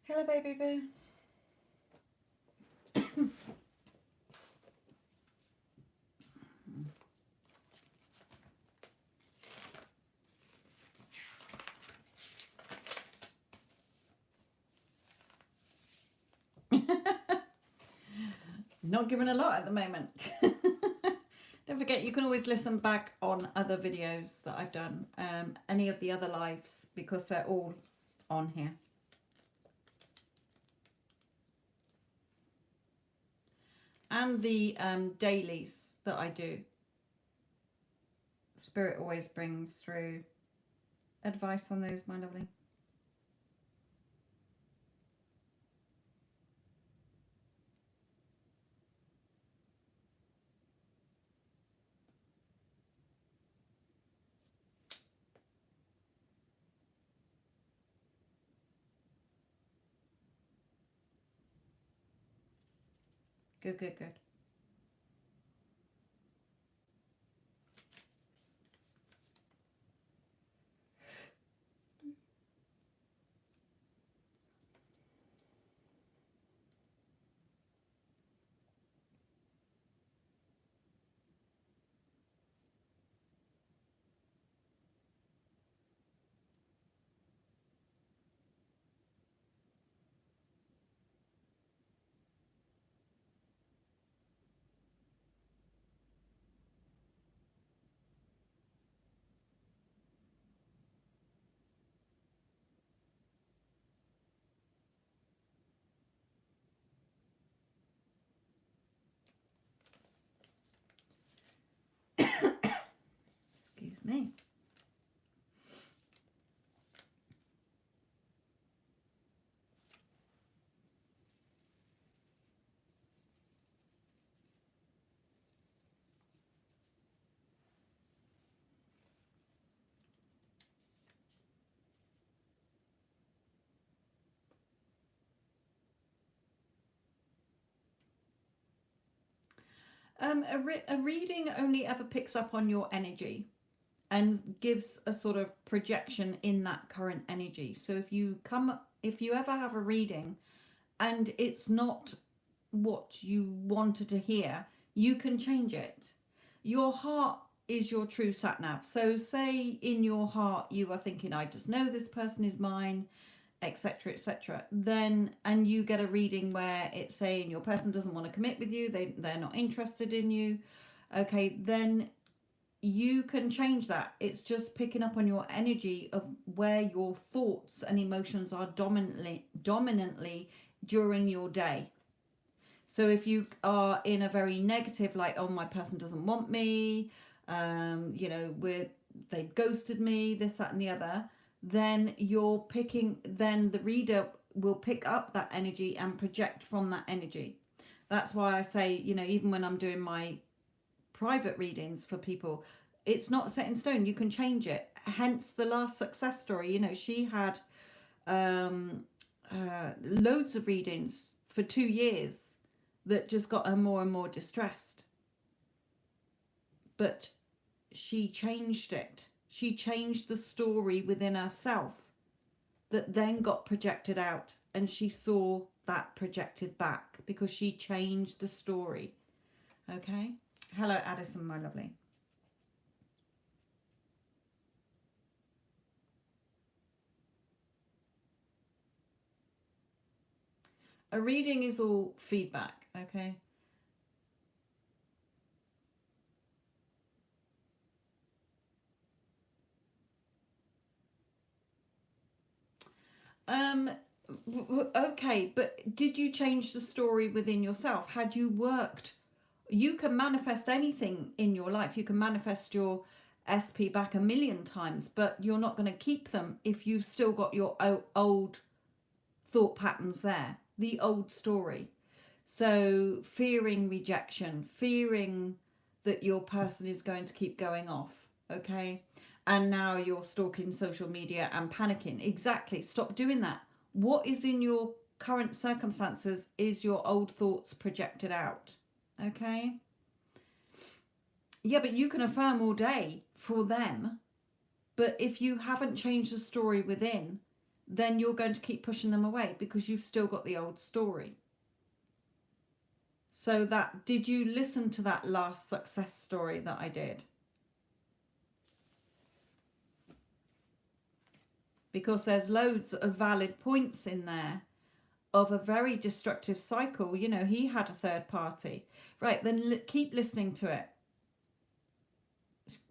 Hello, baby boo. Not given a lot at the moment. Don't forget, you can always listen back on other videos that I've done, any of the other lives, because they're all on here. And the dailies that I do. Spirit always brings through advice on those, my lovely. Good, good, good. Excuse me. A reading only ever picks up on your energy and gives a sort of projection in that current energy. So if you ever have a reading and it's not what you wanted to hear, you can change it. Your heart is your true sat nav. So say in your heart you are thinking, I just know this person is mine, etc., etc., then, and you get a reading where it's saying your person doesn't want to commit with you, they're not interested in you, okay, then you can change that. It's just picking up on your energy of where your thoughts and emotions are dominantly during your day. So if you are in a very negative, like, oh, my person doesn't want me, they've ghosted me, this, that, and the other, then then the reader will pick up that energy and project from that energy. That's why I say, even when I'm doing my private readings for people, it's not set in stone. You can change it. Hence the last success story. She had loads of readings for 2 years that just got her more and more distressed. But she changed it. She changed the story within herself that then got projected out, and she saw that projected back because she changed the story. Okay? Hello, Addison, my lovely. A reading is all feedback, okay? Okay, but did you change the story within yourself? Had you worked? You can manifest anything in your life. You can manifest your SP back a million times, but you're not going to keep them if you've still got your old thought patterns there, the old story. So fearing rejection, fearing that your person is going to keep going off, okay? And now you're stalking social media and panicking. Exactly. Stop doing that. What is in your current circumstances is your old thoughts projected out, okay? Yeah, but you can affirm all day for them. But if you haven't changed the story within, then you're going to keep pushing them away because you've still got the old story. So that, did you listen to that last success story that I did? Because there's loads of valid points in there of a very destructive cycle. You know, he had a third party. Right, then keep listening to it.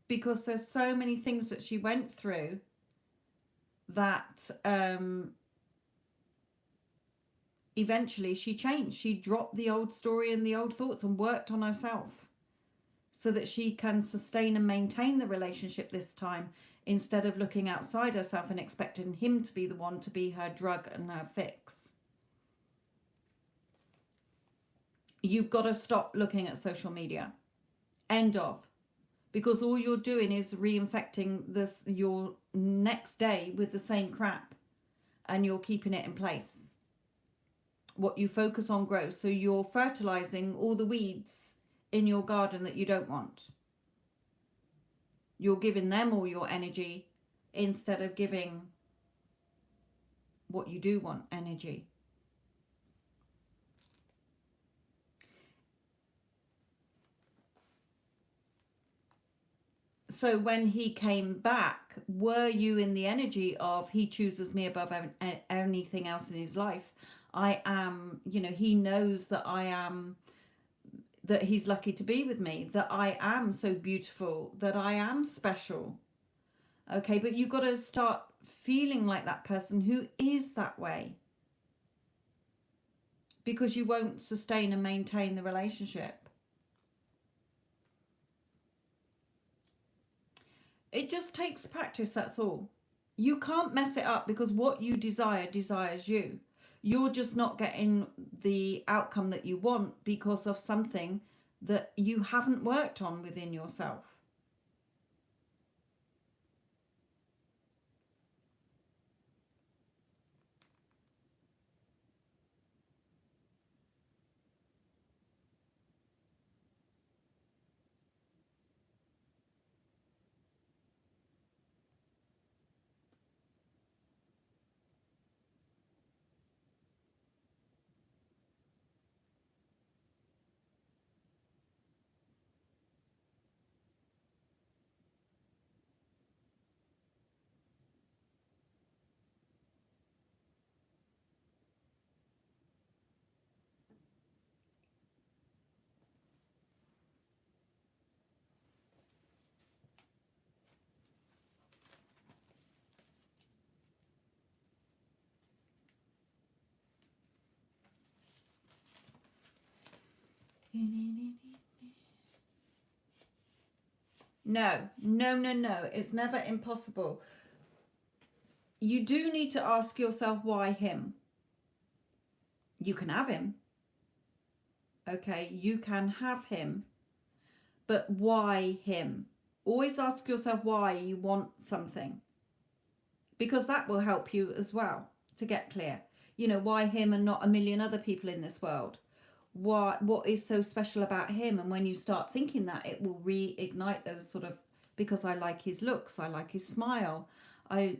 Because there's so many things that she went through that eventually she changed. She dropped the old story and the old thoughts and worked on herself so that she can sustain and maintain the relationship this time, instead of looking outside herself and expecting him to be the one to be her drug and her fix. You've got to stop looking at social media. End of. Because all you're doing is reinfecting this your next day with the same crap, and you're keeping it in place. What you focus on grows. So you're fertilizing all the weeds in your garden that you don't want. You're giving them all your energy instead of giving what you do want energy. So when he came back, were you in the energy of he chooses me above anything else in his life? I am, you know, he knows that I am, that he's lucky to be with me, that I am so beautiful, that I am special. Okay, but you've got to start feeling like that person who is that way, because you won't sustain and maintain the relationship. It just takes practice, that's all. You can't mess it up, because what you desire desires you. You're just not getting the outcome that you want because of something that you haven't worked on within yourself. No, no, no, no. It's never impossible. You do need to ask yourself, why him? You can have him. Okay, you can have him. But why him? Always ask yourself why you want something, because that will help you as well to get clear. You know, why him and not a million other people in this world? What is so special about him? And when you start thinking that, it will reignite those sort of, because I like his looks, I like his smile, I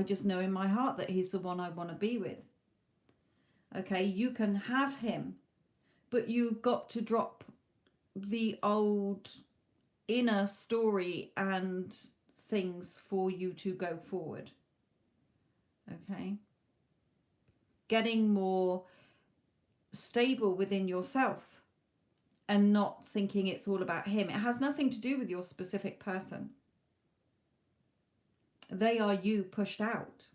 just know in my heart that he's the one I want to be with. Okay, you can have him, but you've got to drop the old inner story and things for you to go forward. Okay, getting more stable within yourself and not thinking it's all about him. It has nothing to do with your specific person. They are you pushed out.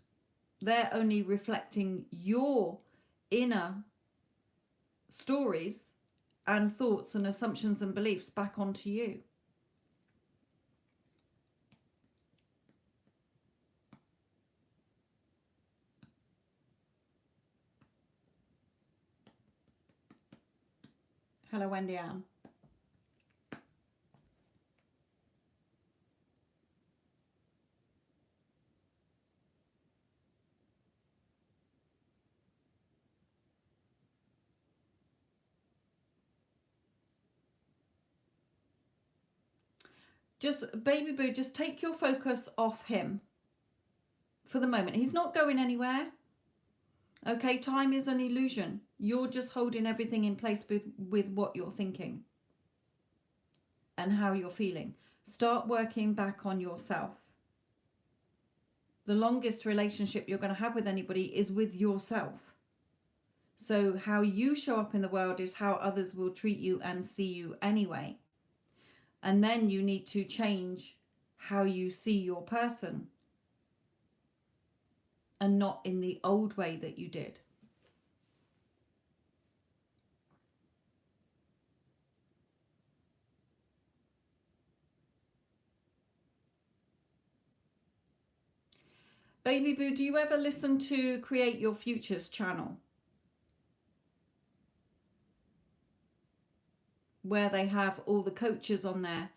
They're only reflecting your inner stories and thoughts and assumptions and beliefs back onto you. Hello, Wendy Ann. Just, baby boo, just take your focus off him for the moment. He's not going anywhere. Okay, time is an illusion. You're just holding everything in place with what you're thinking and how you're feeling. Start working back on yourself. The longest relationship you're going to have with anybody is with yourself. So how you show up in the world is how others will treat you and see you anyway. And then you need to change how you see your person, and not in the old way that you did. Baby Boo, do you ever listen to Create Your Futures channel? Where they have all the coaches on there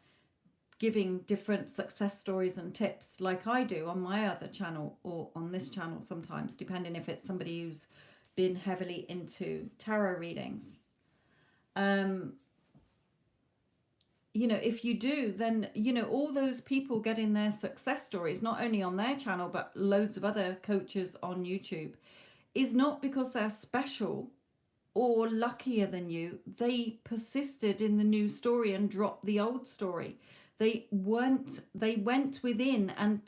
giving different success stories and tips, like I do on my other channel, or on this channel sometimes, depending if it's somebody who's been heavily into tarot readings. You know, if you do, then, you know, all those people getting their success stories, not only on their channel, but loads of other coaches on YouTube, is not because they're special or luckier than you. They persisted in the new story and dropped the old story. They went within and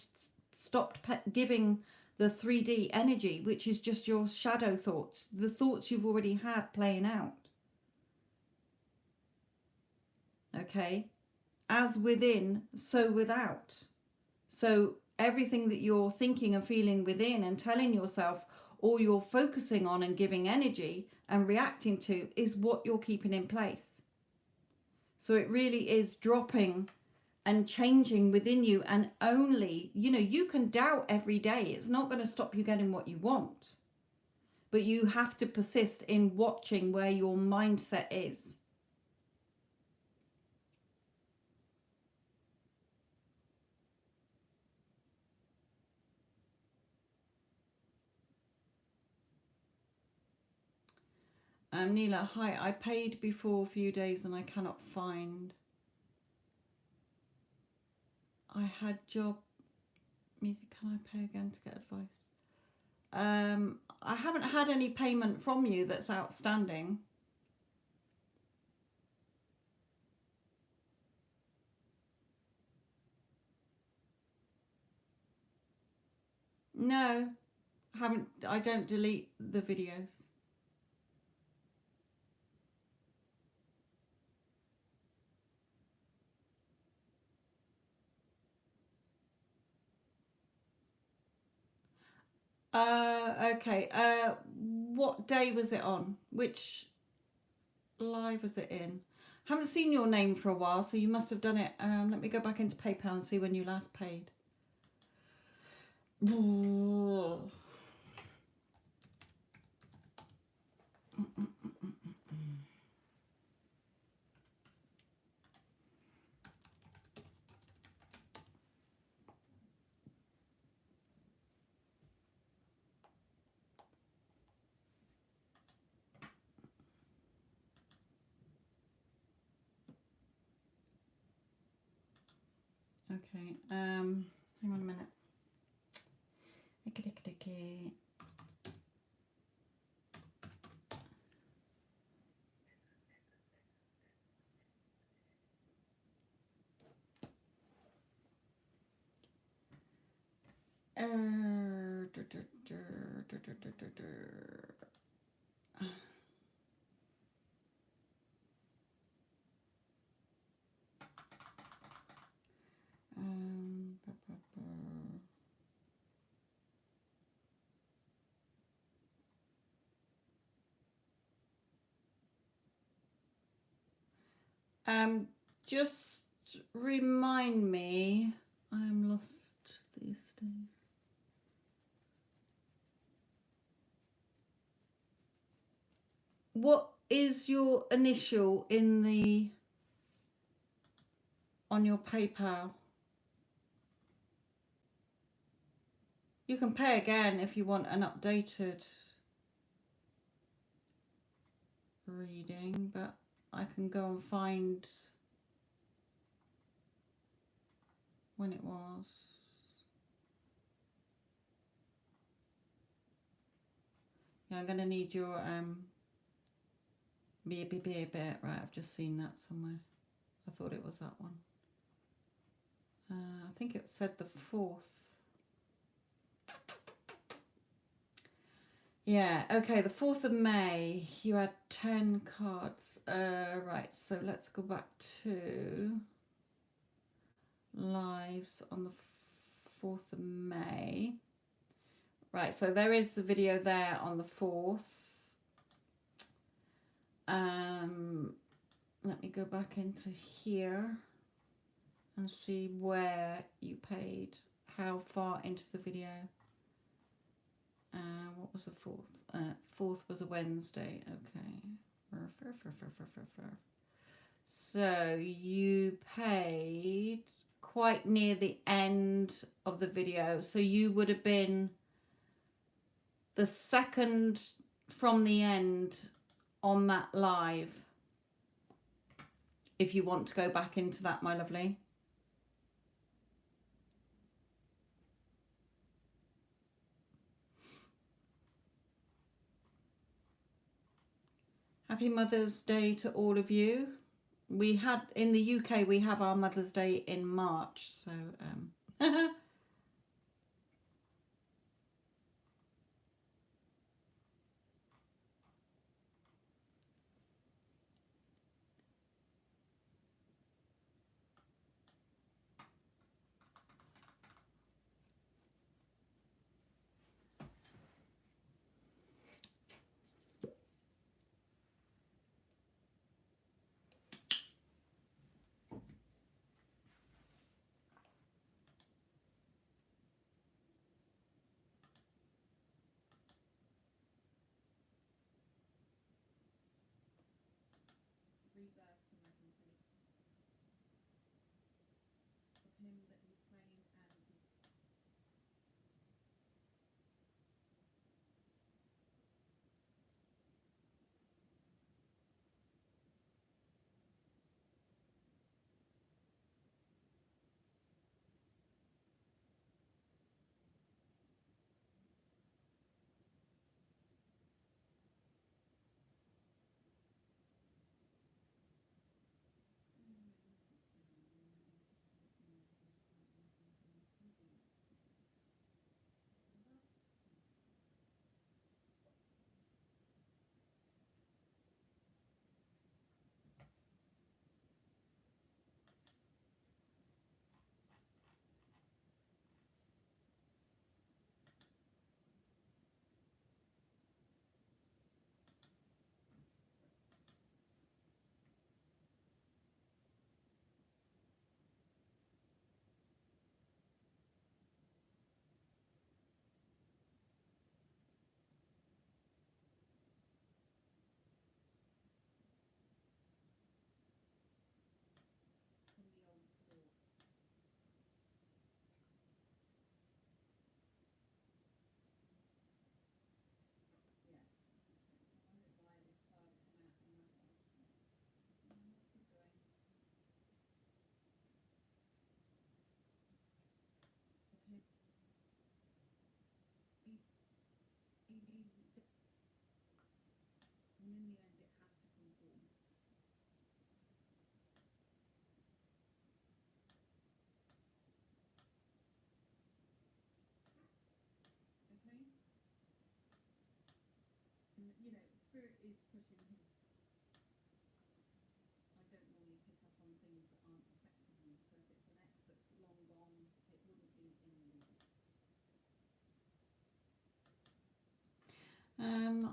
stopped giving the 3D energy, which is just your shadow thoughts, the thoughts you've already had playing out. Okay, as within, so without. So everything that you're thinking and feeling within and telling yourself, or you're focusing on and giving energy and reacting to, is what you're keeping in place. So it really is dropping and changing within you. And only, you know, you can doubt every day. It's not going to stop you getting what you want. But you have to persist in watching where your mindset is. Neela, hi. I paid before a few days and I cannot find. I had job. Can I pay again to get advice? I haven't had any payment from you that's outstanding. No, haven't. I don't delete the videos. Okay. What day was it on? Which live was it in? Haven't seen your name for a while, so you must have done it. Let me go back into PayPal and see when you last paid. Okay. Hang on a minute. Just remind me. I'm lost these days. What is your initial in the on your PayPal? You can pay again if you want an updated reading, but I can go and find when it was. I'm going to need your beep. Right, I've just seen that somewhere. I thought it was that one. I think it said the 4th. Yeah, okay, the 4th of May, you had 10 cards. Right, so let's go back to lives on the 4th of May. Right, so there is the video there on the 4th. Let me go back into here and see where you paid, how far into the video. What was the 4th? 4th was a Wednesday. Okay. So you paid quite near the end of the video. So you would have been the second from the end on that live. If you want to go back into that, my lovely. Happy Mother's Day to all of you. We had, in the UK, we have our Mother's Day in March, so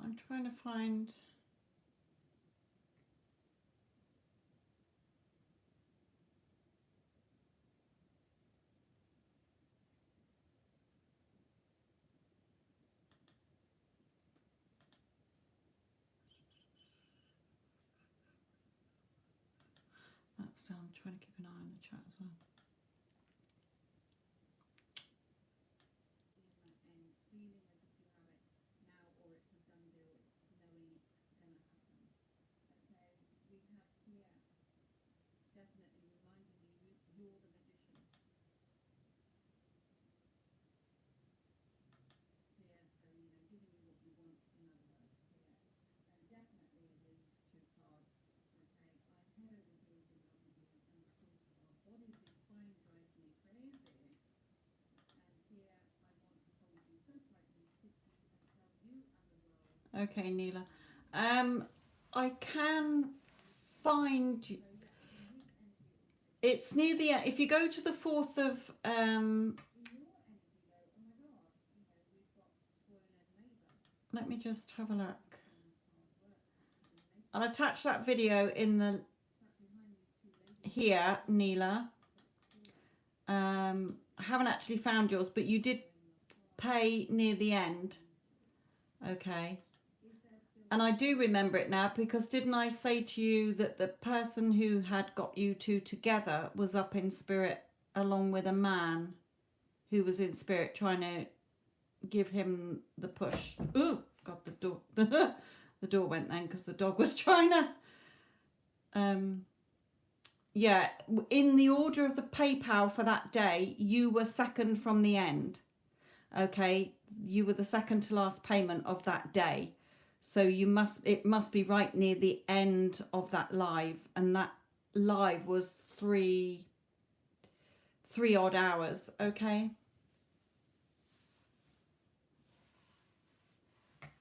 I'm trying to find. That's down. I'm trying to keep an eye on the chat as well. Okay, Neela. I can find it's near the end. If you go to the 4th of let me just have a look. I'll attach that video in the here, Neela. I haven't actually found yours, but you did pay near the end. Okay. And I do remember it now, because didn't I say to you that the person who had got you two together was up in spirit along with a man who was in spirit trying to give him the push. Oh, God, the door. The door went then because the dog was trying to. Yeah, in the order of the PayPal for that day, you were second from the end. Okay, you were the second to last payment of that day. So it must be right near the end of that live, and that live was three odd hours. Okay.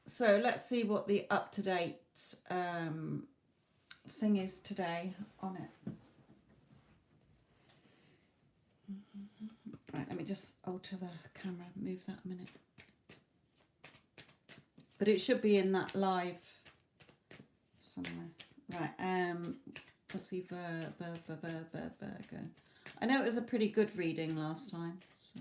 So let's see what the up-to-date thing is today on it. Right, let me just alter the camera, move that a minute. But it should be in that live somewhere. Right, let's see, Virgo. I know it was a pretty good reading last time. So.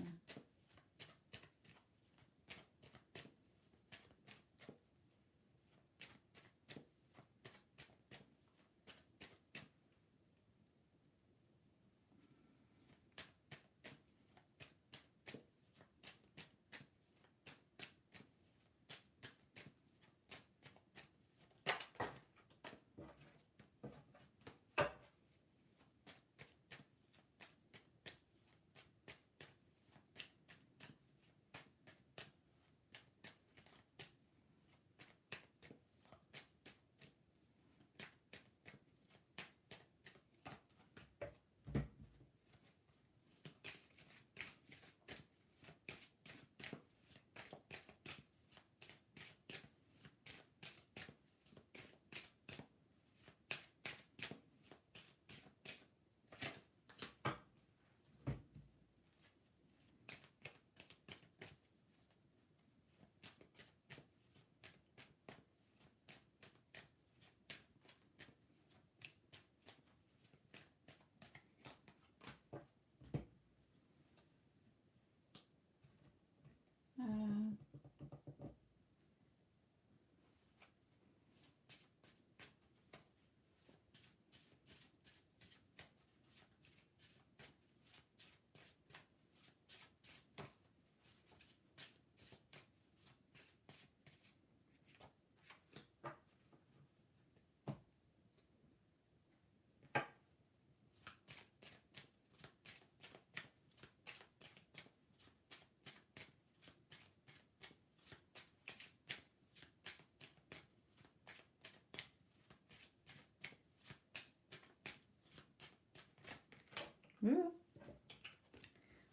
Ooh.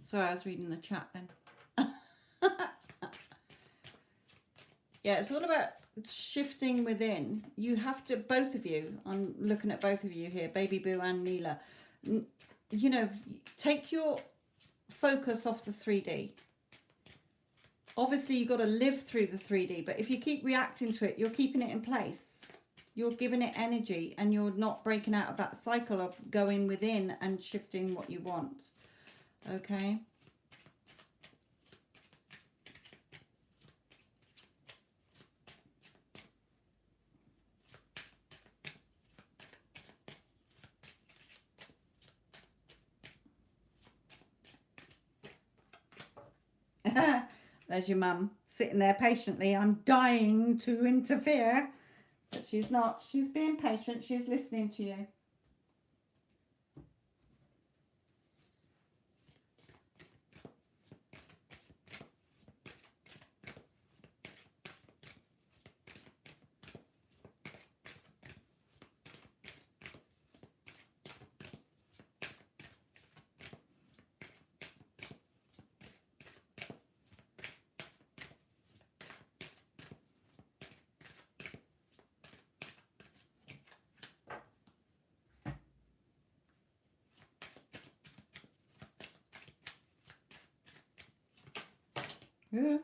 Sorry, I was reading the chat then. Yeah, it's all about shifting within. You have to, both of you, I'm looking at both of you here, Baby Boo and Neela, you know, take your focus off the 3D. Obviously, you've got to live through the 3D, but if you keep reacting to it, you're keeping it in place. You're giving it energy, and you're not breaking out of that cycle of going within and shifting what you want. Okay? There's your mum sitting there patiently. I'm dying to interfere, but she's not. She's being patient. She's listening to you. Yeah.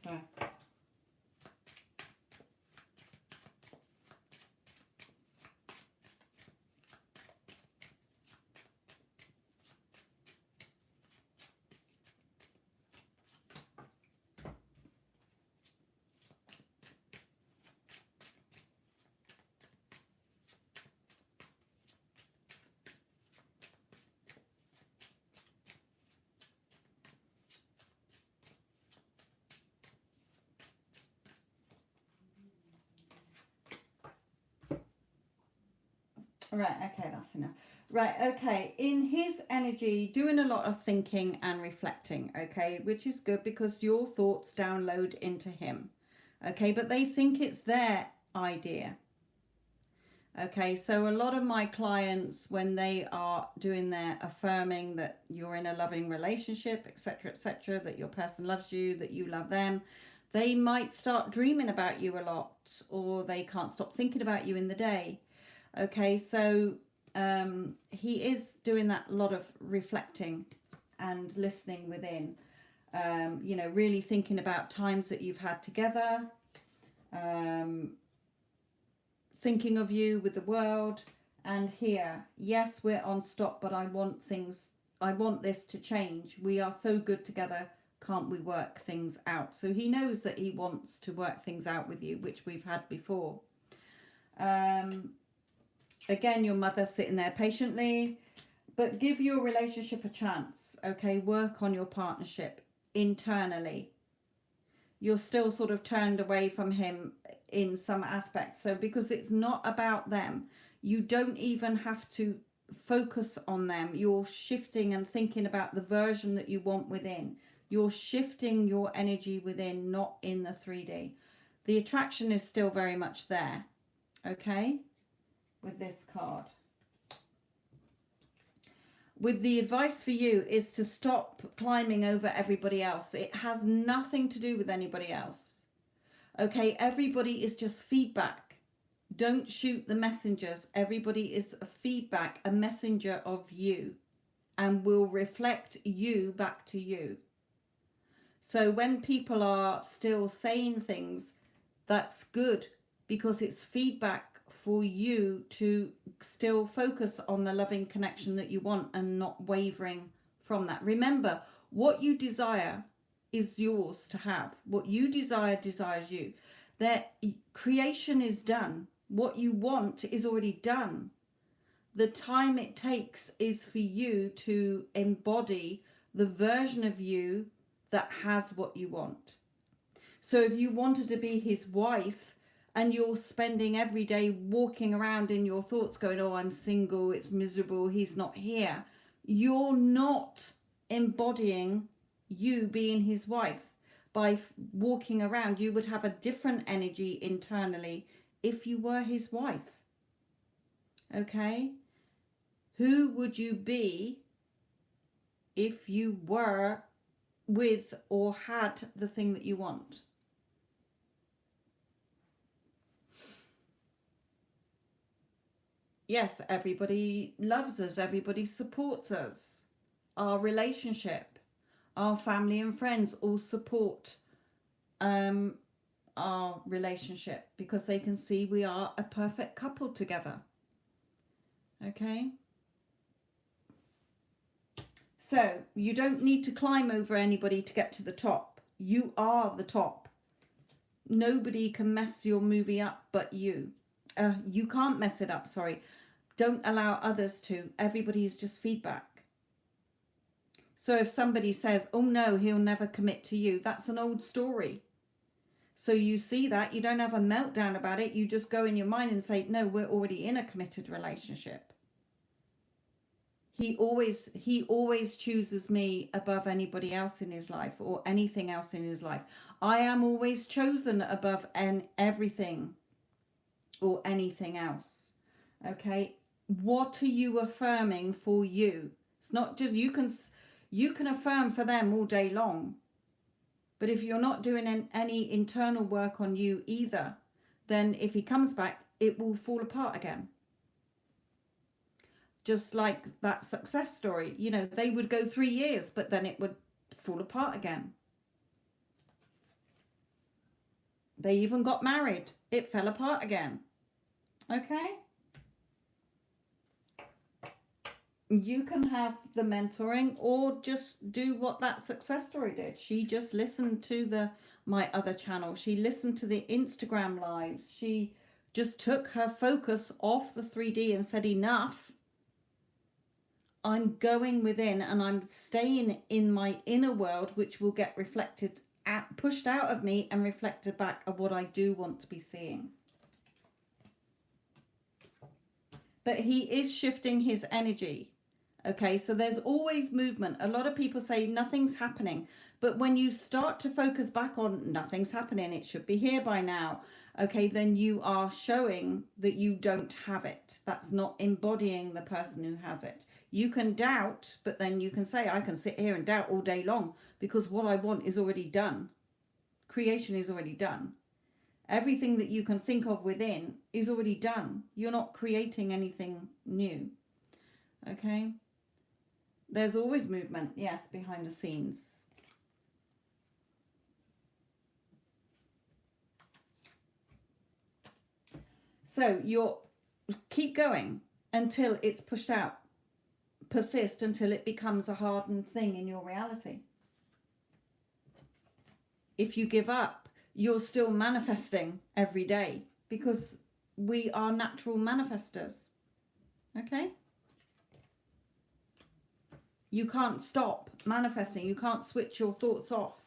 Sorry. Right, okay, that's enough. Right, okay. In his energy, doing a lot of thinking and reflecting, okay, which is good because your thoughts download into him, okay, but they think it's their idea. Okay, so a lot of my clients, when they are doing their affirming that you're in a loving relationship, etc., that your person loves you, that you love them, they might start dreaming about you a lot, or they can't stop thinking about you in the day. Okay, so he is doing that lot of reflecting and listening within, you know, really thinking about times that you've had together, um, thinking of you with the world. And here, yes, we're on stop, but I want this to change. We are so good together. Can't we work things out? So he knows that he wants to work things out with you, which we've had before. Again, your mother sitting there patiently, but give your relationship a chance. Okay, work on your partnership internally. You're still sort of turned away from him in some aspects. So because it's not about them, you don't even have to focus on them. You're shifting and thinking about the version that you want within. You're shifting your energy within, not in the 3D. The attraction is still very much there, okay, with this card. With the advice for you is to stop climbing over everybody else. It has nothing to do with anybody else. Okay, everybody is just feedback. Don't shoot the messengers. Everybody is a feedback, a messenger of you, and will reflect you back to you. So when people are still saying things, that's good because it's feedback for you to still focus on the loving connection that you want and not wavering from that. Remember, what you desire is yours to have. What you desire desires you. That creation is done. What you want is already done. The time it takes is for you to embody the version of you that has what you want. So if you wanted to be his wife and you're spending every day walking around in your thoughts going, oh, I'm single, it's miserable, he's not here, you're not embodying you being his wife. By walking around, you would have a different energy internally if you were his wife. Okay? Who would you be if you were with or had the thing that you want? Yes, everybody loves us, everybody supports us. Our relationship, our family and friends all support our relationship because they can see we are a perfect couple together. Okay? So you don't need to climb over anybody to get to the top. You are the top. Nobody can mess your movie up but you. You can't mess it up, sorry. Don't allow others to. Everybody is just feedback. So if somebody says, oh no, he'll never commit to you, that's an old story. So you see that, you don't have a meltdown about it, you just go in your mind and say, no, we're already in a committed relationship. He always chooses me above anybody else in his life or anything else in his life. I am always chosen above everything or anything else. Okay? What are you affirming for you? It's not just you can affirm for them all day long. But if you're not doing any internal work on you either, then if he comes back, it will fall apart again. Just like that success story, you know, they would go 3 years, but then it would fall apart again. They even got married. It fell apart again. Okay? You can have the mentoring or just do what that success story did. She just listened to my other channel. She listened to the Instagram lives. She just took her focus off the 3D and said, enough. I'm going within and I'm staying in my inner world, which will get reflected pushed out of me and reflected back of what I do want to be seeing. But he is shifting his energy. Okay, so there's always movement. A lot of people say nothing's happening. But when you start to focus back on nothing's happening, it should be here by now. Okay, then you are showing that you don't have it. That's not embodying the person who has it. You can doubt, but then you can say, I can sit here and doubt all day long because what I want is already done. Creation is already done. Everything that you can think of within is already done. You're not creating anything new. Okay? There's always movement, yes, behind the scenes. So you'll keep going until it's pushed out. Persist until it becomes a hardened thing in your reality. If you give up, you're still manifesting every day because we are natural manifestors. Okay? You can't stop manifesting. You can't switch your thoughts off.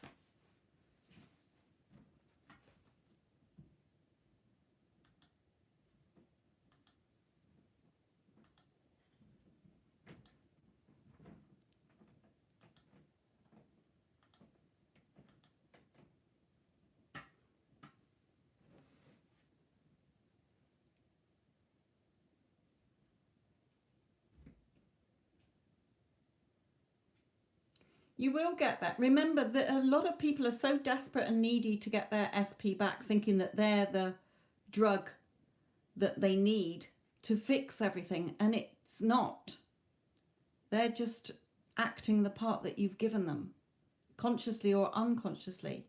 You will get that. Remember that a lot of people are so desperate and needy to get their SP back, thinking that they're the drug that they need to fix everything, and it's not. They're just acting the part that you've given them, consciously or unconsciously.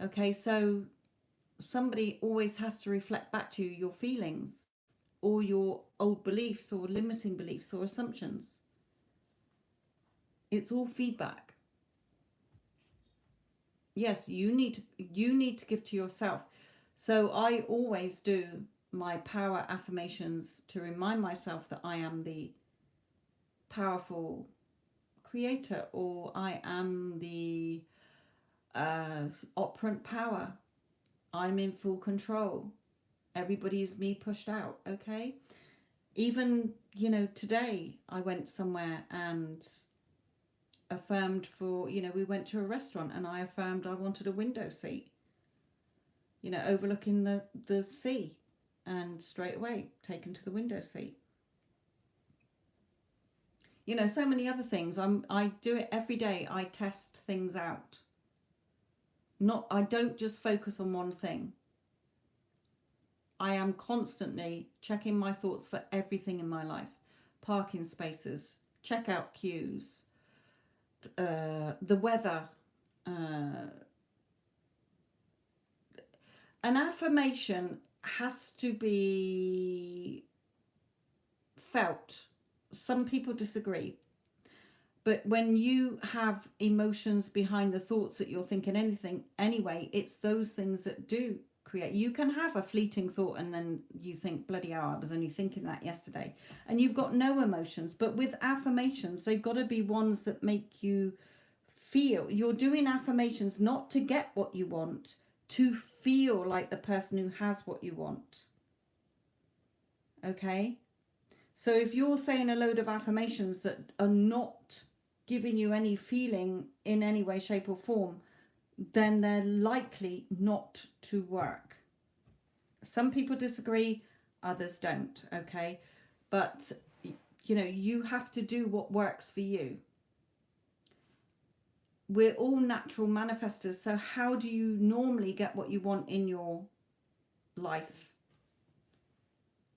Okay, so somebody always has to reflect back to you your feelings or your old beliefs or limiting beliefs or assumptions. It's all feedback. Yes, you need to give to yourself. So I always do my power affirmations to remind myself that I am the powerful creator, or I am the operant power. I'm in full control. Everybody's me pushed out. Okay. Even, today I went somewhere and affirmed for, we went to a restaurant and I affirmed I wanted a window seat, overlooking the sea, and straight away taken to the window seat. So many other things. I do it every day. I test things out. I don't just focus on one thing. I am constantly checking my thoughts for everything in my life. Parking spaces, checkout queues, the weather. An affirmation has to be felt. Some people disagree. But when you have emotions behind the thoughts that you're thinking anything anyway, it's those things that do create. You can have a fleeting thought and then you think, bloody hell, I was only thinking that yesterday. And you've got no emotions. But with affirmations, they've got to be ones that make you feel. You're doing affirmations not to get what you want, to feel like the person who has what you want. Okay? So if you're saying a load of affirmations that are not giving you any feeling in any way, shape or form, then they're likely not to work. Some people disagree, others don't, okay? But, you have to do what works for you. We're all natural manifestors, so how do you normally get what you want in your life?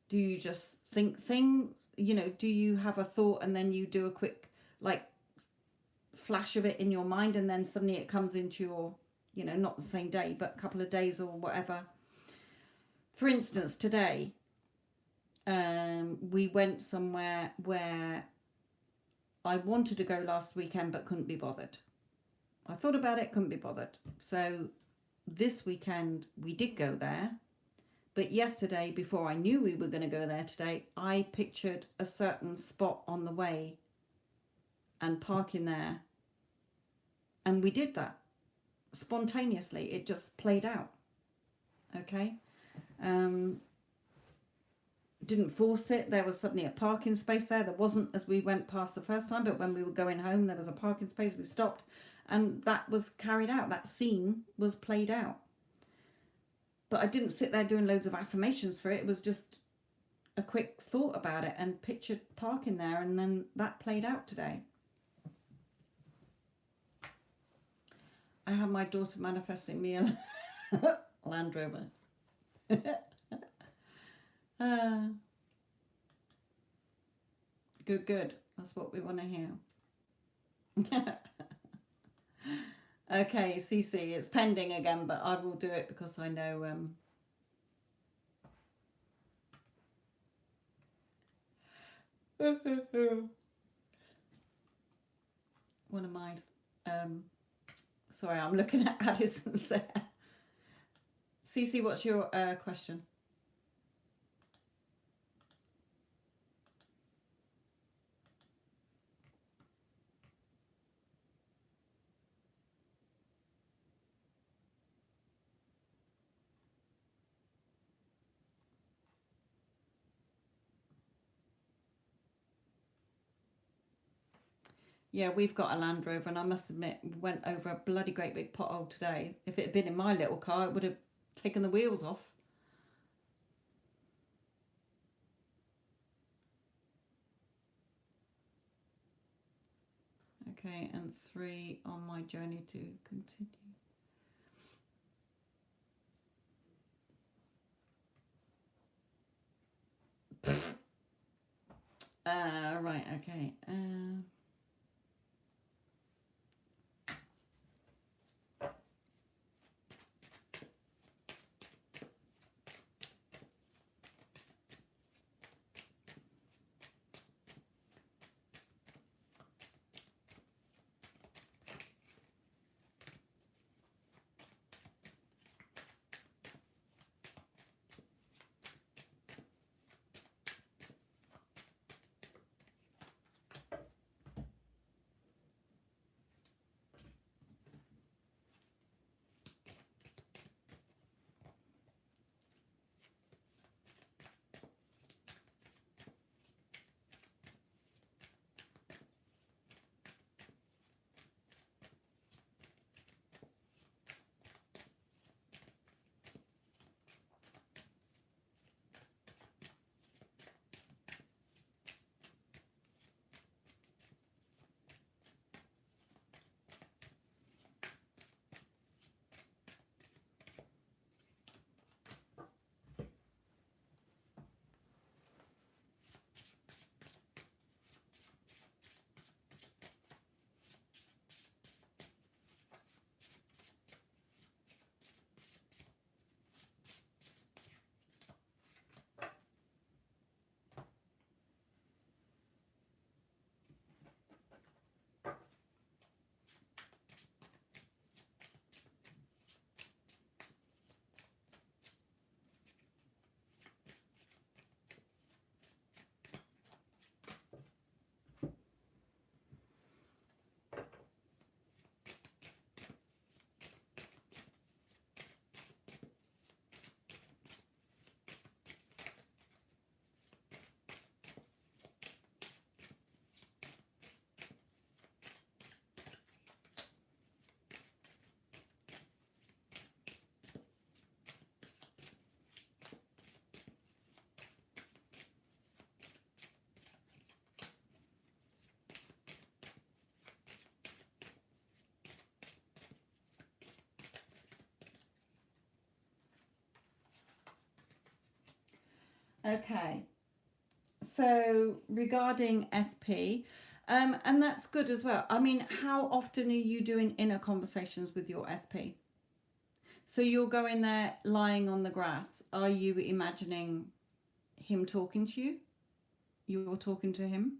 Do you just think things? Do you have a thought and then you do a quick, flash of it in your mind and then suddenly it comes into your you know, not the same day, but a couple of days or whatever. For instance, today, we went somewhere where I wanted to go last weekend but couldn't be bothered. I thought about it, couldn't be bothered. So this weekend we did go there. But yesterday, before I knew we were going to go there today, I pictured a certain spot on the way and parking there. And we did that spontaneously. It just played out. Okay. Didn't force it. There was suddenly a parking space there. There wasn't as we went past the first time, but when we were going home, there was a parking space. We stopped, and that was carried out. That scene was played out. But I didn't sit there doing loads of affirmations for it. It was just a quick thought about it and pictured parking there, and then that played out today. I have my daughter manifesting me a Land Rover. Good. That's what we want to hear. Okay, Cece, it's pending again, but I will do it because I know one of my sorry, I'm looking at Addison's there. Cece, what's your question? Yeah, we've got a Land Rover, and I must admit, we went over a bloody great big pothole today. If it had been in my little car, it would have taken the wheels off. Okay, and 3 on my journey to continue. Right, okay. Okay, so regarding SP, and that's good as well. I mean, how often are you doing inner conversations with your SP? So you're going there lying on the grass. Are you imagining him talking to you? You're talking to him,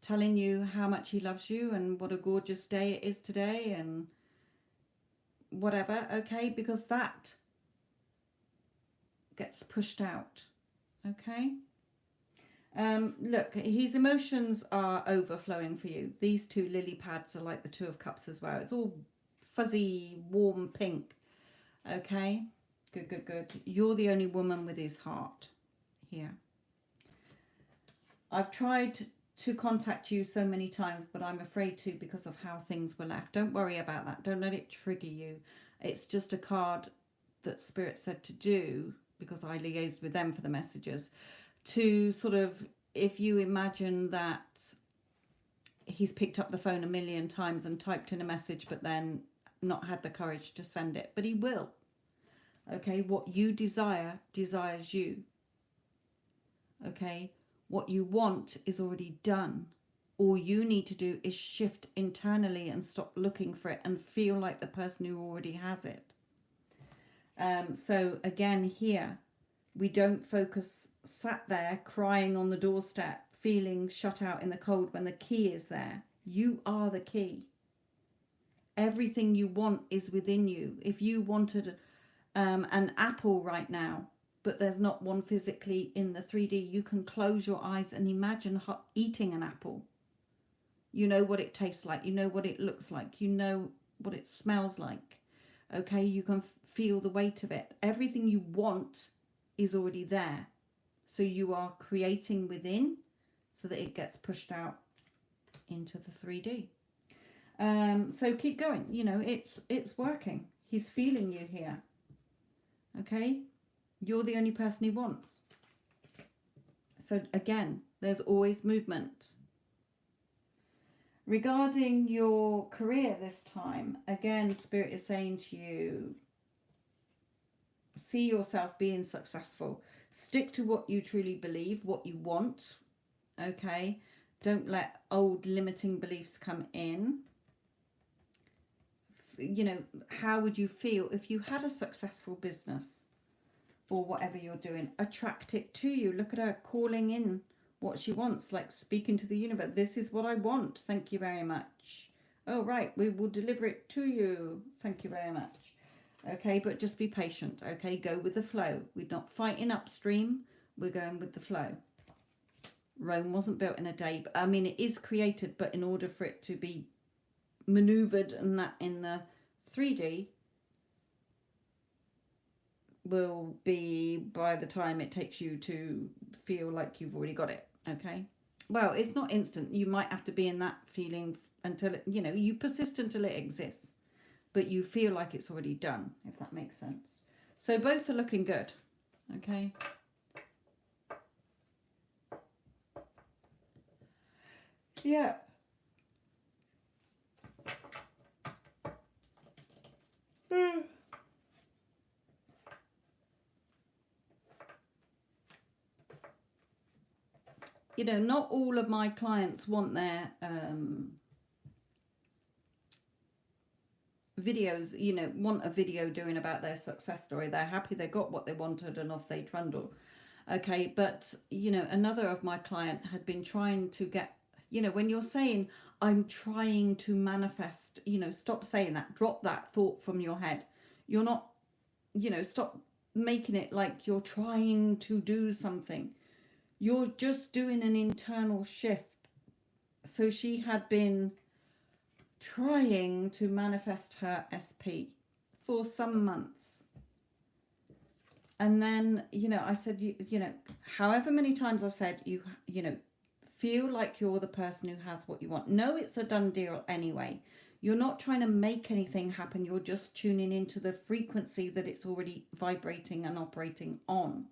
telling you how much he loves you and what a gorgeous day it is today and whatever, okay? Because that gets pushed out, okay? Look, his emotions are overflowing for you. These two lily pads are like the Two of Cups as well. It's all fuzzy, warm pink, okay? Good, good, good. You're the only woman with his heart here. I've tried to contact you so many times, but I'm afraid to because of how things were left. Don't worry about that. Don't let it trigger you. It's just a card that Spirit said to do, because I liaised with them for the messages, to sort of, if you imagine that he's picked up the phone a million times and typed in a message, but then not had the courage to send it, but he will. Okay, what you desire desires you. Okay, what you want is already done. All you need to do is shift internally and stop looking for it and feel like the person who already has it. So again, here, we don't focus sat there crying on the doorstep, feeling shut out in the cold when the key is there. You are the key. Everything you want is within you. If you wanted an apple right now, but there's not one physically in the 3D, you can close your eyes and imagine eating an apple. You know what it tastes like. You know what it looks like. You know what it smells like. Okay, you can feel the weight of it. Everything you want is already there. So you are creating within so that it gets pushed out into the 3D. So keep going. You know, it's working. He's feeling you here. Okay, you're the only person he wants. So again, there's always movement. Regarding your career this time, again, Spirit is saying to you, see yourself being successful. Stick to what you truly believe, what you want. Okay, don't let old limiting beliefs come in. You know, how would you feel if you had a successful business or whatever you're doing? Attract it to you. Look at her calling in what she wants, like speaking to the universe. This is what I want. Thank you very much. Oh, right. We will deliver it to you. Thank you very much. Okay, but just be patient. Okay, go with the flow. We're not fighting upstream. We're going with the flow. Rome wasn't built in a day. But, I mean, it is created, but in order for it to be maneuvered, and that in the 3D will be by the time it takes you to feel like you've already got it. Okay, well, it's not instant. You might have to be in that feeling until it, you know, you persist until it exists, but you feel like it's already done, if that makes sense. So both are looking good. Okay, yeah. You know, not all of my clients want their videos, you know, want a video doing about their success story. They're happy they got what they wanted and off they trundle. Okay, but, you know, another of my client had been trying to get, you know, when you're saying, I'm trying to manifest, you know, stop saying that. Drop that thought from your head. You're not, you know, stop making it like you're trying to do something. You're just doing an internal shift. So she had been trying to manifest her SP for some months. And then, you know, I said, you know, however many times I said, you know, feel like you're the person who has what you want. No, it's a done deal anyway. You're not trying to make anything happen. You're just tuning into the frequency that it's already vibrating and operating on.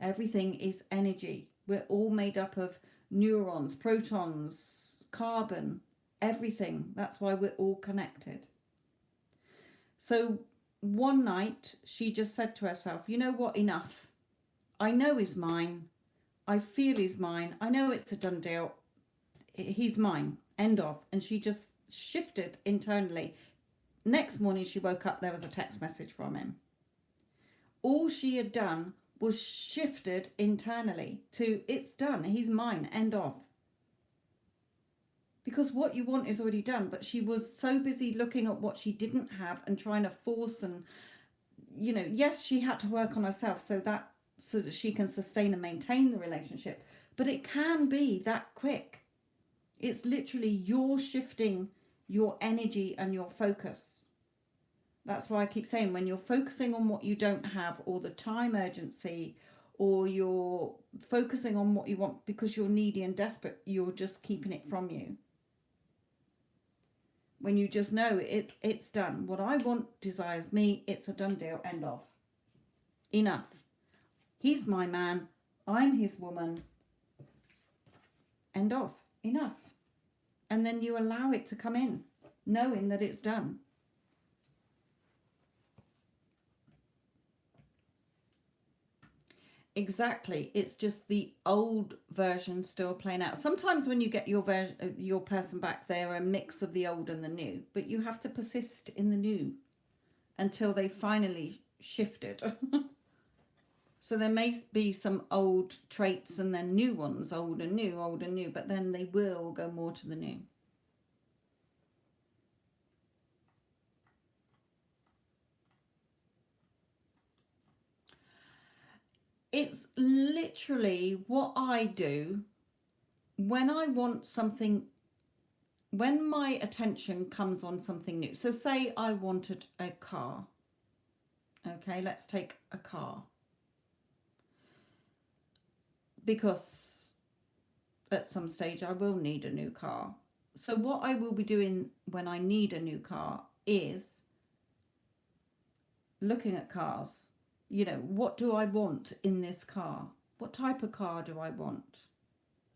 Everything is energy. We're all made up of neurons, protons, carbon, everything. That's why we're all connected. So one night she just said to herself, you know what, enough. I know he's mine. I feel he's mine. I know it's a done deal. He's mine. End of. And she shifted internally. Next morning she woke up, there was a text message from him. All she had done was shifted internally to, it's done, he's mine, end of. Because what you want is already done, but she was so busy looking at what she didn't have and trying to force, and yes, she had to work on herself so that she can sustain and maintain the relationship, but it can be that quick. It's literally you're shifting your energy and your focus. That's why I keep saying, when you're focusing on what you don't have, or the time urgency, or you're focusing on what you want because you're needy and desperate, you're just keeping it from you. When you just know it's done. What I want desires me. It's a done deal. End of. Enough. He's my man. I'm his woman. End of. Enough. And then you allow it to come in, knowing that it's done. Exactly. It's just the old version still playing out. Sometimes when you get your person back, they're a mix of the old and the new, but you have to persist in the new until they finally shifted. So there may be some old traits and then new ones, old and new, but then they will go more to the new. It's literally what I do when I want something, when my attention comes on something new. So say I wanted a car. Okay, let's take a car. Because at some stage I will need a new car. So what I will be doing when I need a new car is looking at cars. What do I want in this car? What type of car do I want?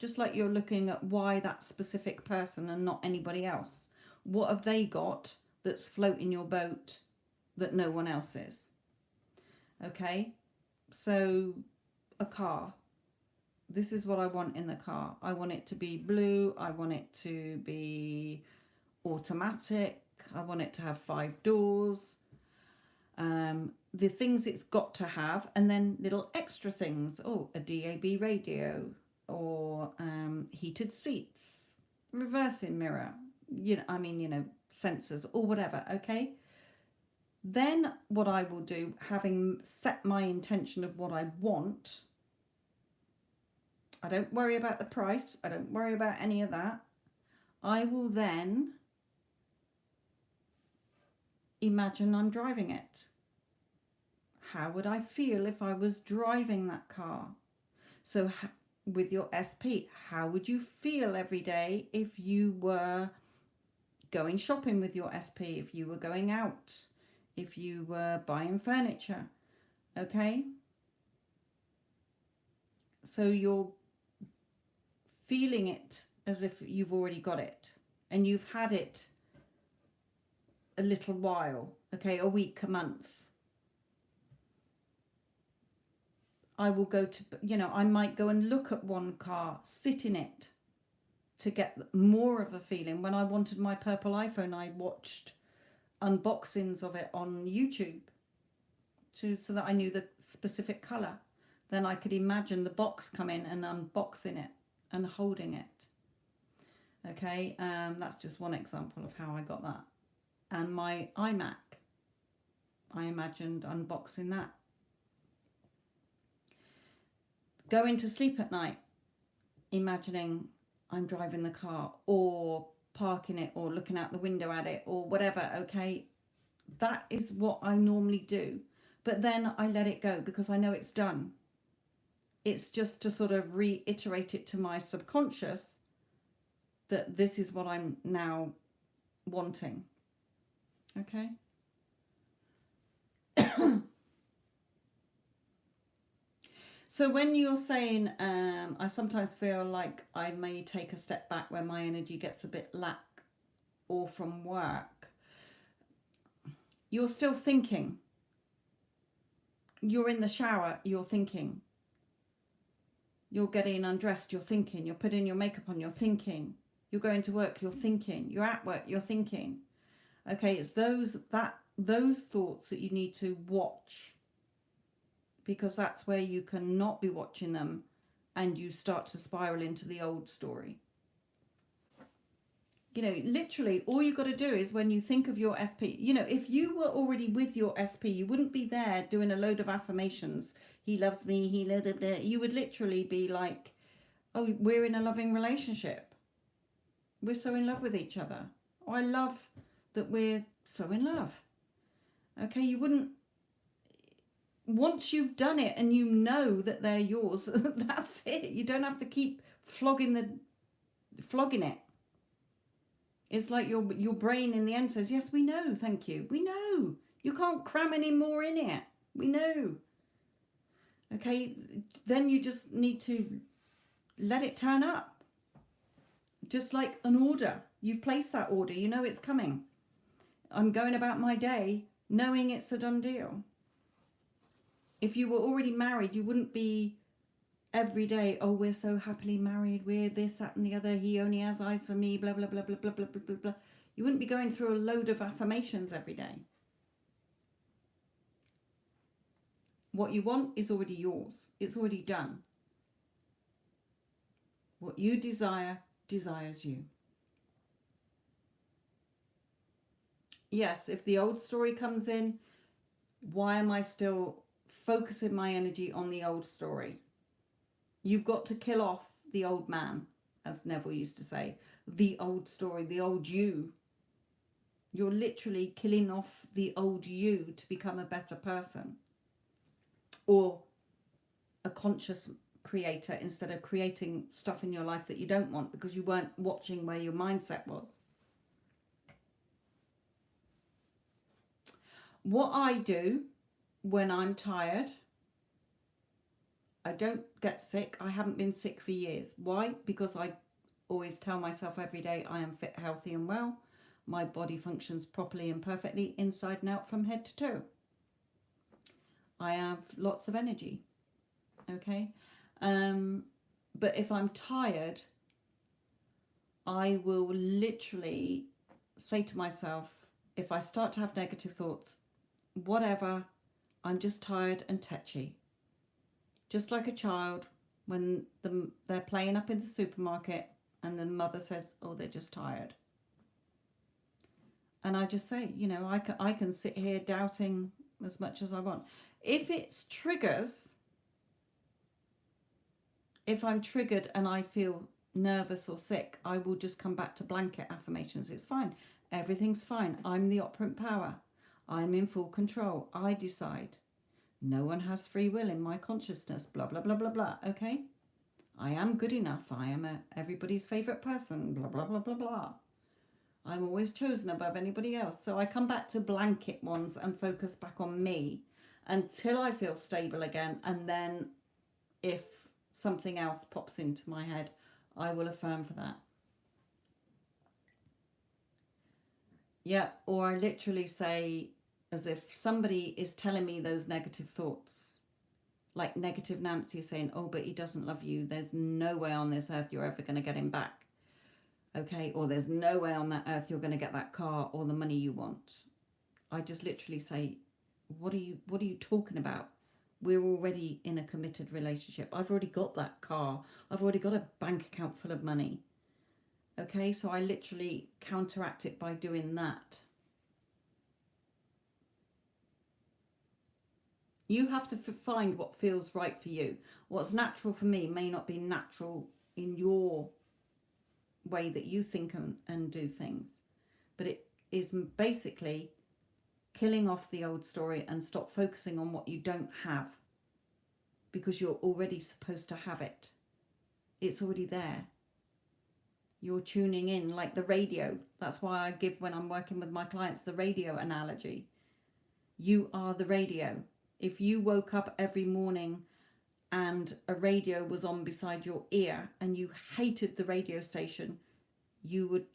Just like you're looking at why that specific person and not anybody else. What have they got that's floating your boat that no one else is? Okay, so a car. This is what I want in the car. I want it to be blue. I want it to be automatic. I want it to have 5 doors. The things it's got to have, and then little extra things. Oh, a DAB radio, or heated seats, reversing mirror, sensors or whatever. Okay. Then what I will do, having set my intention of what I want, I don't worry about the price. I don't worry about any of that. I will then imagine I'm driving it. How would I feel if I was driving that car? So with your SP, how would you feel every day if you were going shopping with your SP, if you were going out, if you were buying furniture? Okay? So you're feeling it as if you've already got it and you've had it a little while, okay, a week, a month. I will go to, I might go and look at one car, sit in it to get more of a feeling. When I wanted my purple iPhone, I watched unboxings of it on YouTube so that I knew the specific color. Then I could imagine the box coming and unboxing it and holding it. Okay, that's just one example of how I got that. And my iMac, I imagined unboxing that. Going to sleep at night, imagining I'm driving the car or parking it or looking out the window at it or whatever. Okay, that is what I normally do. But then I let it go because I know it's done. It's just to sort of reiterate it to my subconscious that this is what I'm now wanting. Okay. So when you're saying, I sometimes feel like I may take a step back when my energy gets a bit lack or from work, you're still thinking. You're in the shower, you're thinking. You're getting undressed, you're thinking. You're putting your makeup on, you're thinking. You're going to work, you're thinking. You're at work, you're thinking. Okay, it's those thoughts that you need to watch, because that's where you cannot be watching them and you start to spiral into the old story. You know, literally all you got to do is, when you think of your SP, you know, if you were already with your SP, you wouldn't be there doing a load of affirmations. He loves me, you would literally be like, oh, we're in a loving relationship. We're so in love with each other. Oh, I love that we're so in love. Okay, you wouldn't, once you've done it and you know that they're yours, that's it. You don't have to keep flogging it. It's like your brain in the end says, yes, we know, thank you. We know. You can't cram any more in it. We know. Okay, then you just need to let it turn up. Just like an order. You've placed that order. You know it's coming. I'm going about my day knowing it's a done deal. If you were already married, you wouldn't be every day, oh, we're so happily married, we're this, that, and the other, he only has eyes for me, blah, blah, blah, blah, blah, blah, blah, blah, blah. You wouldn't be going through a load of affirmations every day. What you want is already yours. It's already done. What you desire desires you. Yes, if the old story comes in, why am I still focusing my energy on the old story? You've got to kill off the old man, as Neville used to say. The old story, the old you. You're literally killing off the old you to become a better person. Or a conscious creator, instead of creating stuff in your life that you don't want because you weren't watching where your mindset was. What I do when I'm tired, I don't get sick. I haven't been sick for years. Why? Because I always tell myself every day I am fit, healthy and well. My body functions properly and perfectly inside and out from head to toe. I have lots of energy. Okay? But if I'm tired, I will literally say to myself, if I start to have negative thoughts, whatever, I'm just tired and tetchy. Just like a child when they're playing up in the supermarket and the mother says, oh, they're just tired. And I just say, you know, I can sit here doubting as much as I want. If it's triggers, if I'm triggered and I feel nervous or sick, I will just come back to blanket affirmations. It's fine. Everything's fine. I'm the operant power. I'm in full control. I decide. No one has free will in my consciousness. Blah, blah, blah, blah, blah. Okay? I am good enough. I am everybody's favorite person. Blah, blah, blah, blah, blah. I'm always chosen above anybody else. So I come back to blanket ones and focus back on me until I feel stable again. And then if something else pops into my head, I will affirm for that. Yeah, or I literally say, as if somebody is telling me those negative thoughts, like negative Nancy saying, oh, but he doesn't love you. There's no way on this earth you're ever going to get him back. Okay, or there's no way on that earth you're going to get that car or the money you want. I just literally say, what are you talking about? We're already in a committed relationship. I've already got that car. I've already got a bank account full of money. Okay, so I literally counteract it by doing that. You have to find what feels right for you. What's natural for me may not be natural in your way that you think and do things. But it is basically killing off the old story and stop focusing on what you don't have, because you're already supposed to have it. It's already there. You're tuning in like the radio. That's why I give, when I'm working with my clients, the radio analogy. You are the radio. If you woke up every morning and a radio was on beside your ear and you hated the radio station, you would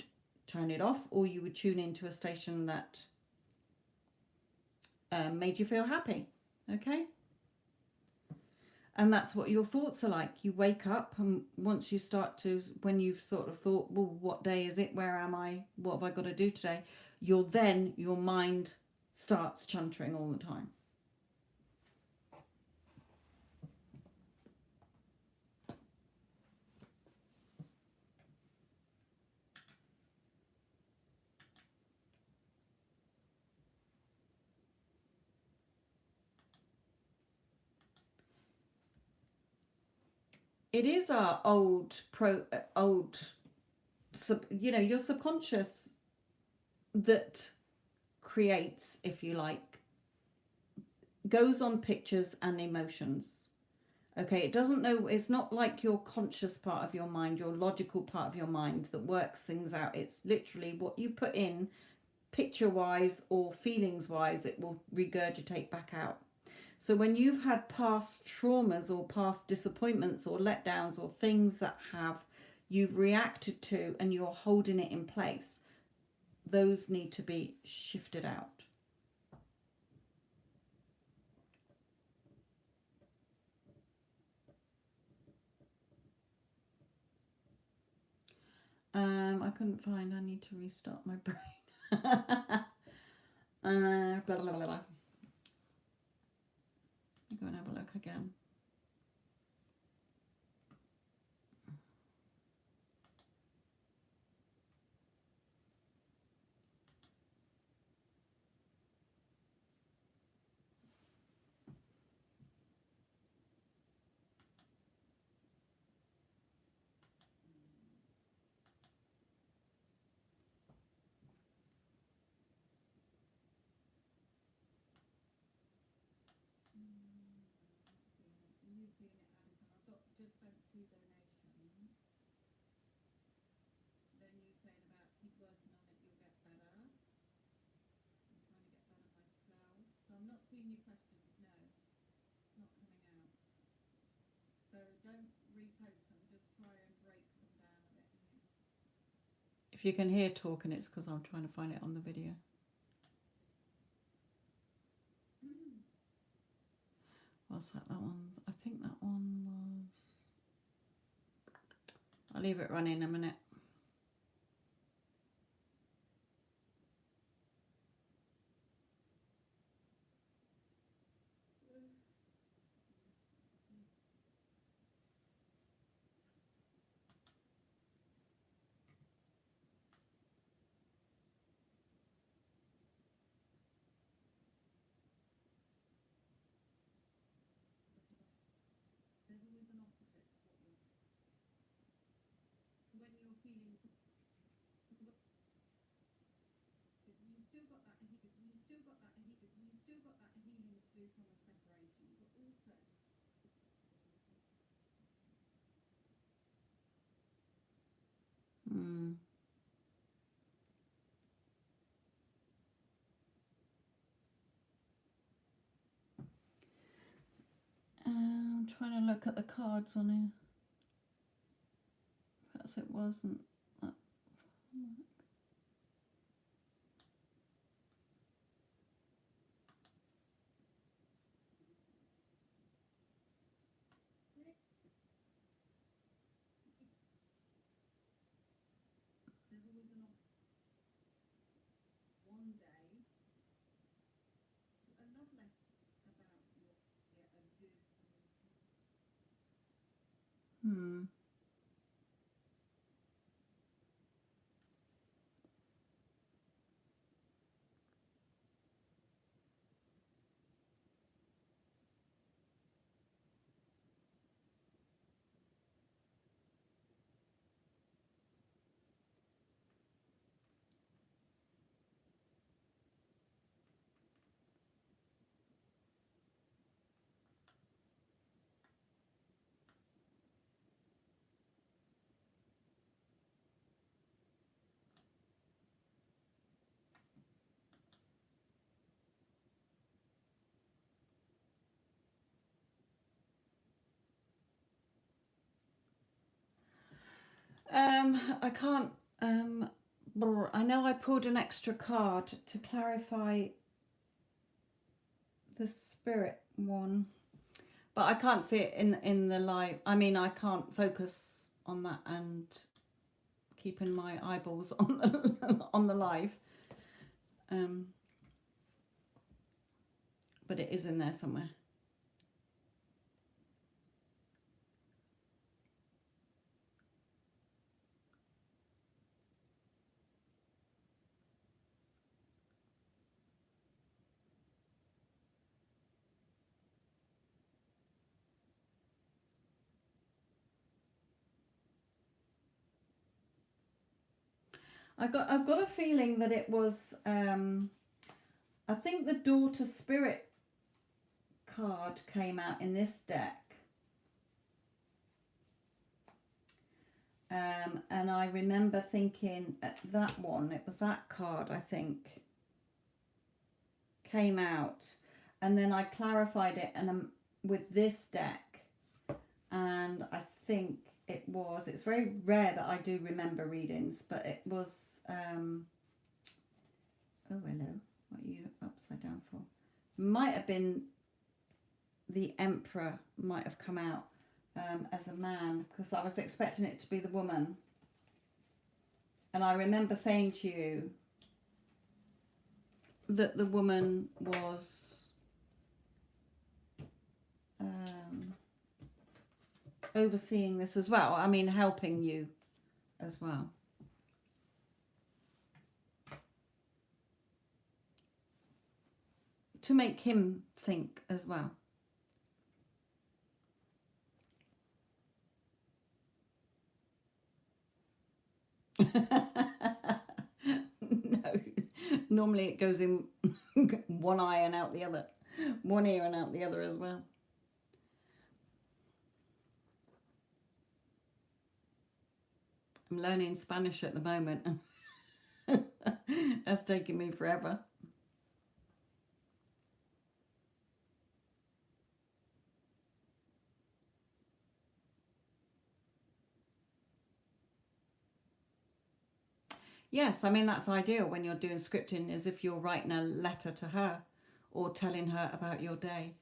turn it off, or you would tune into a station that made you feel happy. Okay? And that's what your thoughts are like. You wake up, and once you start to, when you've sort of thought, well, what day is it? Where am I? What have I got to do today? Your mind starts chuntering all the time. It is our old, your subconscious that creates, if you like, goes on pictures and emotions. Okay, it doesn't know, it's not like your conscious part of your mind, your logical part of your mind that works things out. It's literally what you put in picture wise or feelings wise, it will regurgitate back out. So when you've had past traumas or past disappointments or letdowns or things that you've reacted to and you're holding it in place, those need to be shifted out. I couldn't find, I need to restart my brain. Blah, blah, blah, blah. I'll go and have a look again. If you can hear talking, it's because I'm trying to find it on the video. What's that? That one? I think that one was... I'll leave it running a minute. Hmm. I'm trying to look at the cards on here. Perhaps it wasn't that. Hmm. I can't. I know I pulled an extra card to clarify the spirit one, But I can't see it in the live. I mean, I can't focus on that and keeping my eyeballs on the on the live. Um, but it is in there somewhere. I've got a feeling that it was. I think the daughter spirit card came out in this deck. And I remember thinking that one, it was that card, I think, came out. And then I clarified it and with this deck. And I think it's very rare that I do remember readings, but it was, oh, hello, what are you upside down for? Might have been the Emperor might have come out as a man, because I was expecting it to be the woman. And I remember saying to you that the woman was overseeing this as well. I mean, helping you as well. To make him think as well. No, normally it goes in one eye and out the other, one ear and out the other as well. I'm learning Spanish at the moment. That's taking me forever. Yes, I mean, that's ideal when you're doing scripting, is if you're writing a letter to her or telling her about your day.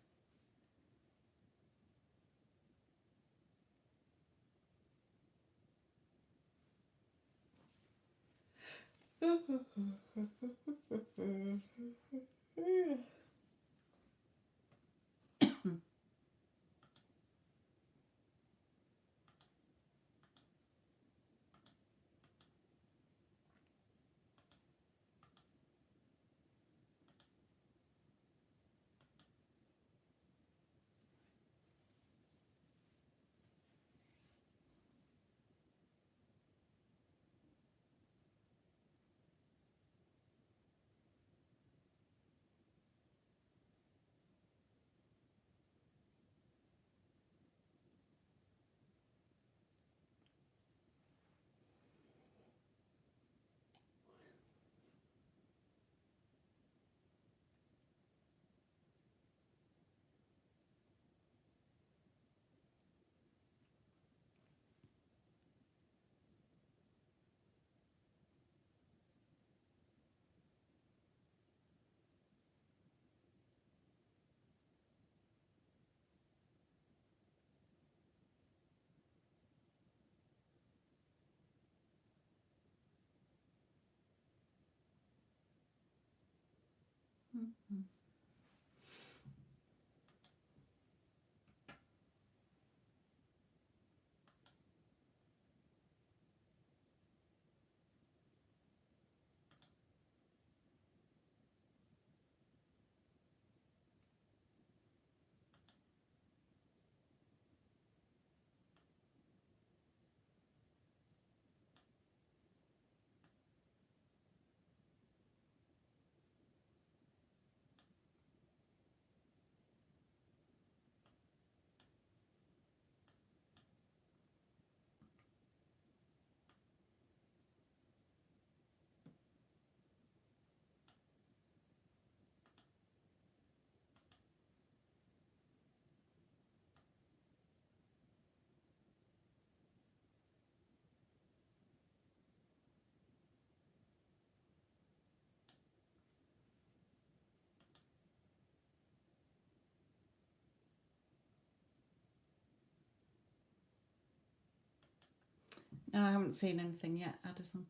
No, I haven't seen anything yet, Addison.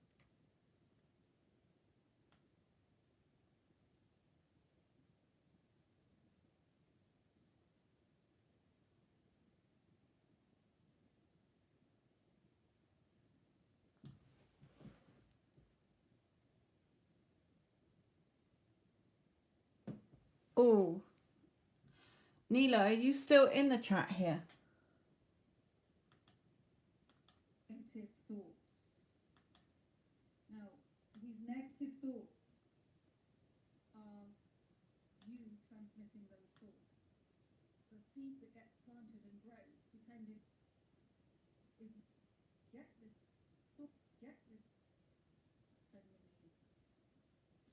Oh, Neela, are you still in the chat here? Negative thoughts. Now, these negative thoughts are you transmitting those thoughts. The seed that gets planted and grows, depending, is get this thought, get this,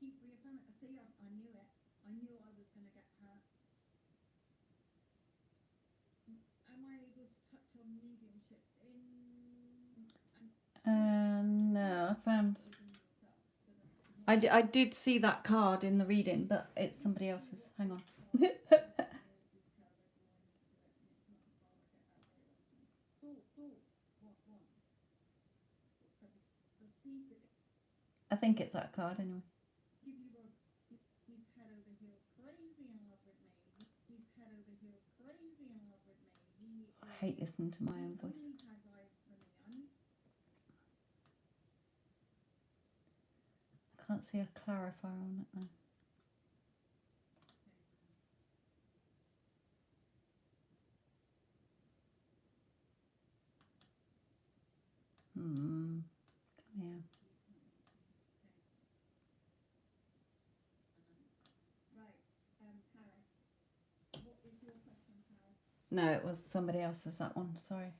keep reaffirming. See, I knew it. I knew I was going to get hurt. Am I able to touch on mediumship No, I found. I did see that card in the reading, but it's somebody else's. Hang on. I think it's that card anyway. I hate listening to my own voice. I can't see a clarifier on it now. Come here. No, it was somebody else's, that one. Sorry.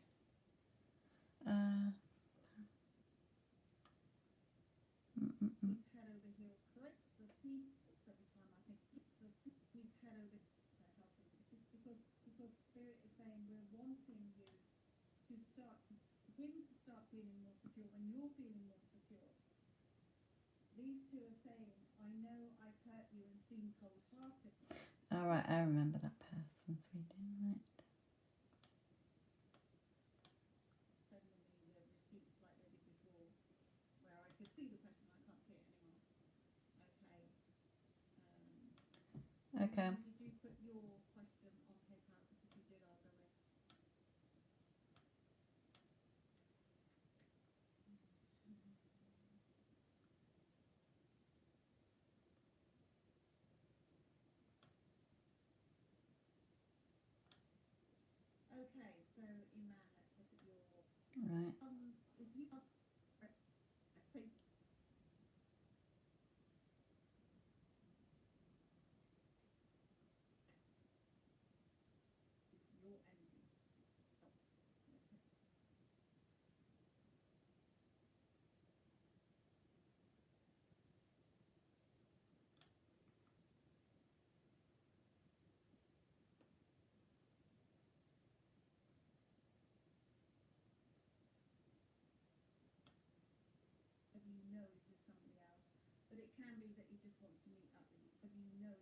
Because Spirit is saying we're wanting you to start, him to start feeling more secure when you're feeling more secure. These two are saying, I know I've hurt you and seem cold-hearted. All right, I remember that person's reading, right? Suddenly the receipts like they did before, where I could see the question, I can't see it anymore. Okay. Did you put your question on paper? If you did, I'll go in. Okay, so Iman, let's look at your. Right. If you are, I think your energy. If you know this is somebody else, but it can be that he just wants to meet up with you. If you know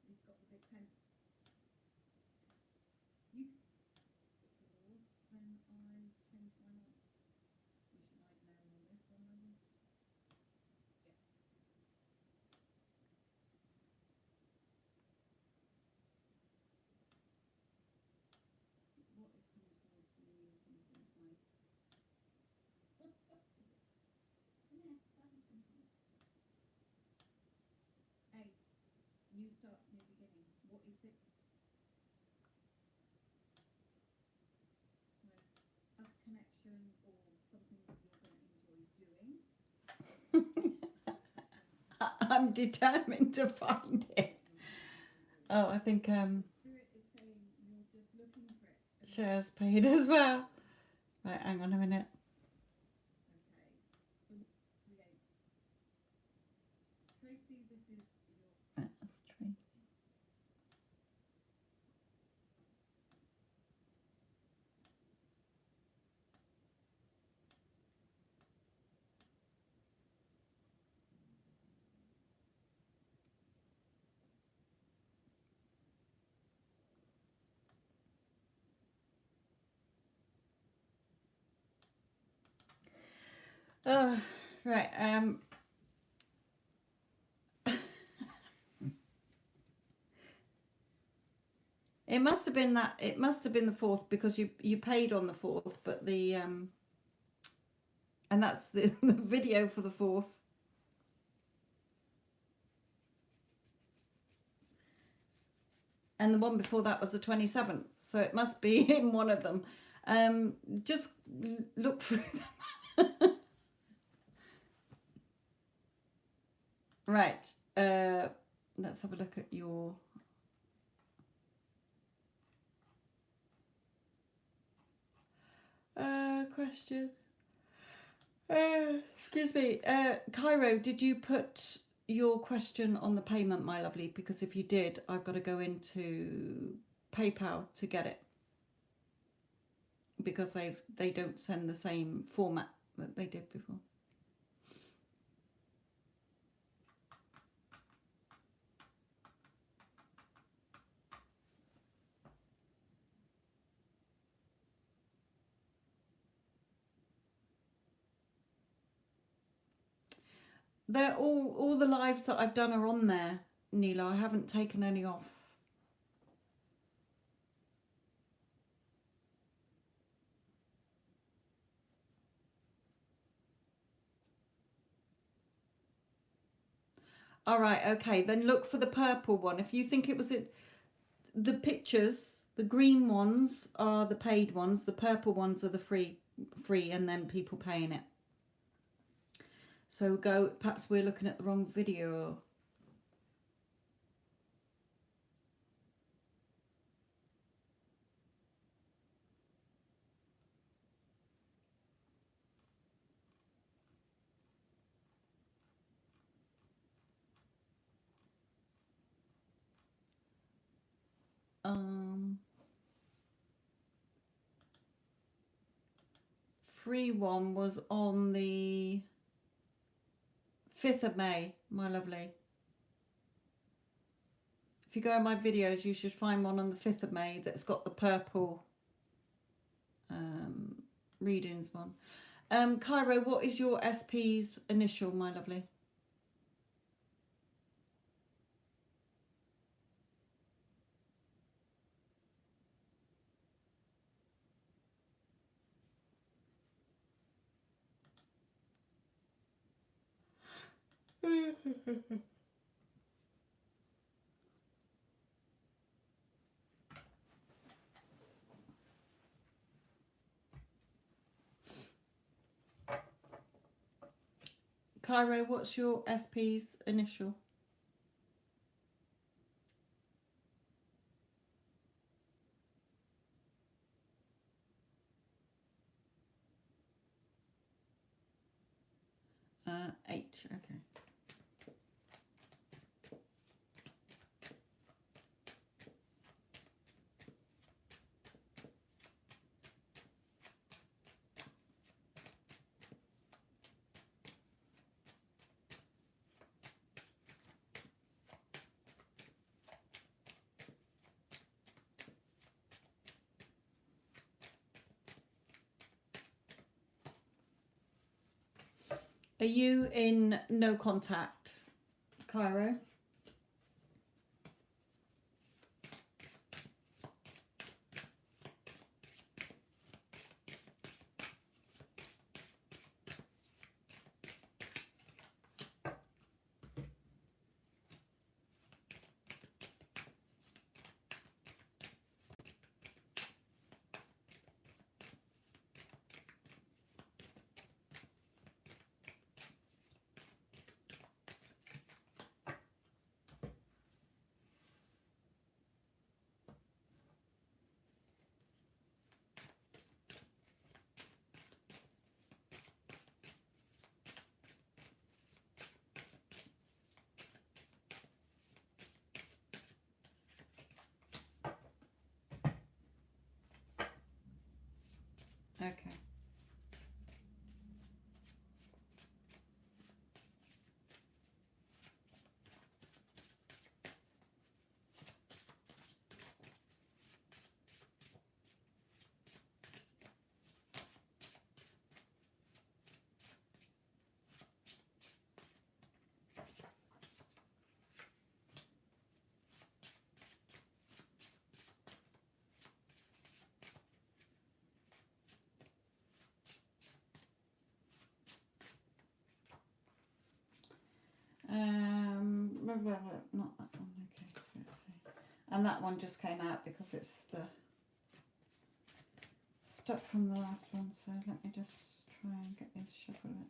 you've got the big pen. You then I changed my mind. You should have known on this one. What is coming towards me in terms of my. Eight. New start, new beginning. What is it? A connection or something that you're going to enjoy doing. I'm determined to find it. Oh, I think Spirit is saying you're just looking for it. shares paid as well. Right, hang on a minute. Okay. Tracy, this is your. Right, that's true. Right. It must have been that. It must have been the 4th because you paid on the 4th, but the and that's the video for the 4th. And the one before that was the 27th, so it must be in one of them. Just look through them. Right. Let's have a look at your question. Excuse me. Cairo, did you put your question on the payment, my lovely? Because if you did, I've got to go into PayPal to get it, because they don't send the same format that they did before. They're all the lives that I've done are on there, Neela. I haven't taken any off. All right, okay. Then look for the purple one. If you think it was the pictures, the green ones are the paid ones. The purple ones are the free, and then people paying it. So perhaps we're looking at the wrong video. Free one was on the 5th of May, my lovely. If you go in my videos, you should find one on the 5th of May that's got the purple readings one. Cairo, what is your SP's initial, my lovely? Cairo, what's your SP's initial? H, okay. Are you in no contact, Cairo? Okay. not that one. Okay, let's see. And that one just came out because it's the stuck from the last one. So let me just try and get this shuffle it.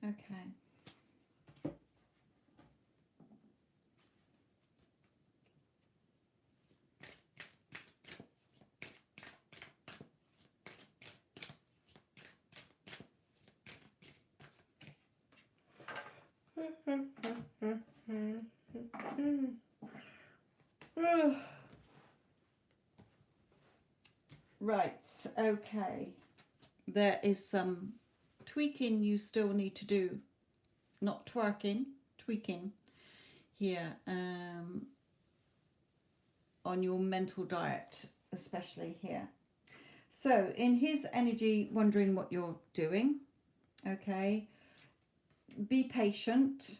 Okay. Right, okay. There is some tweaking you still need to do. Not twerking, tweaking here on your mental diet, especially here. So in his energy, wondering what you're doing, okay? Be patient.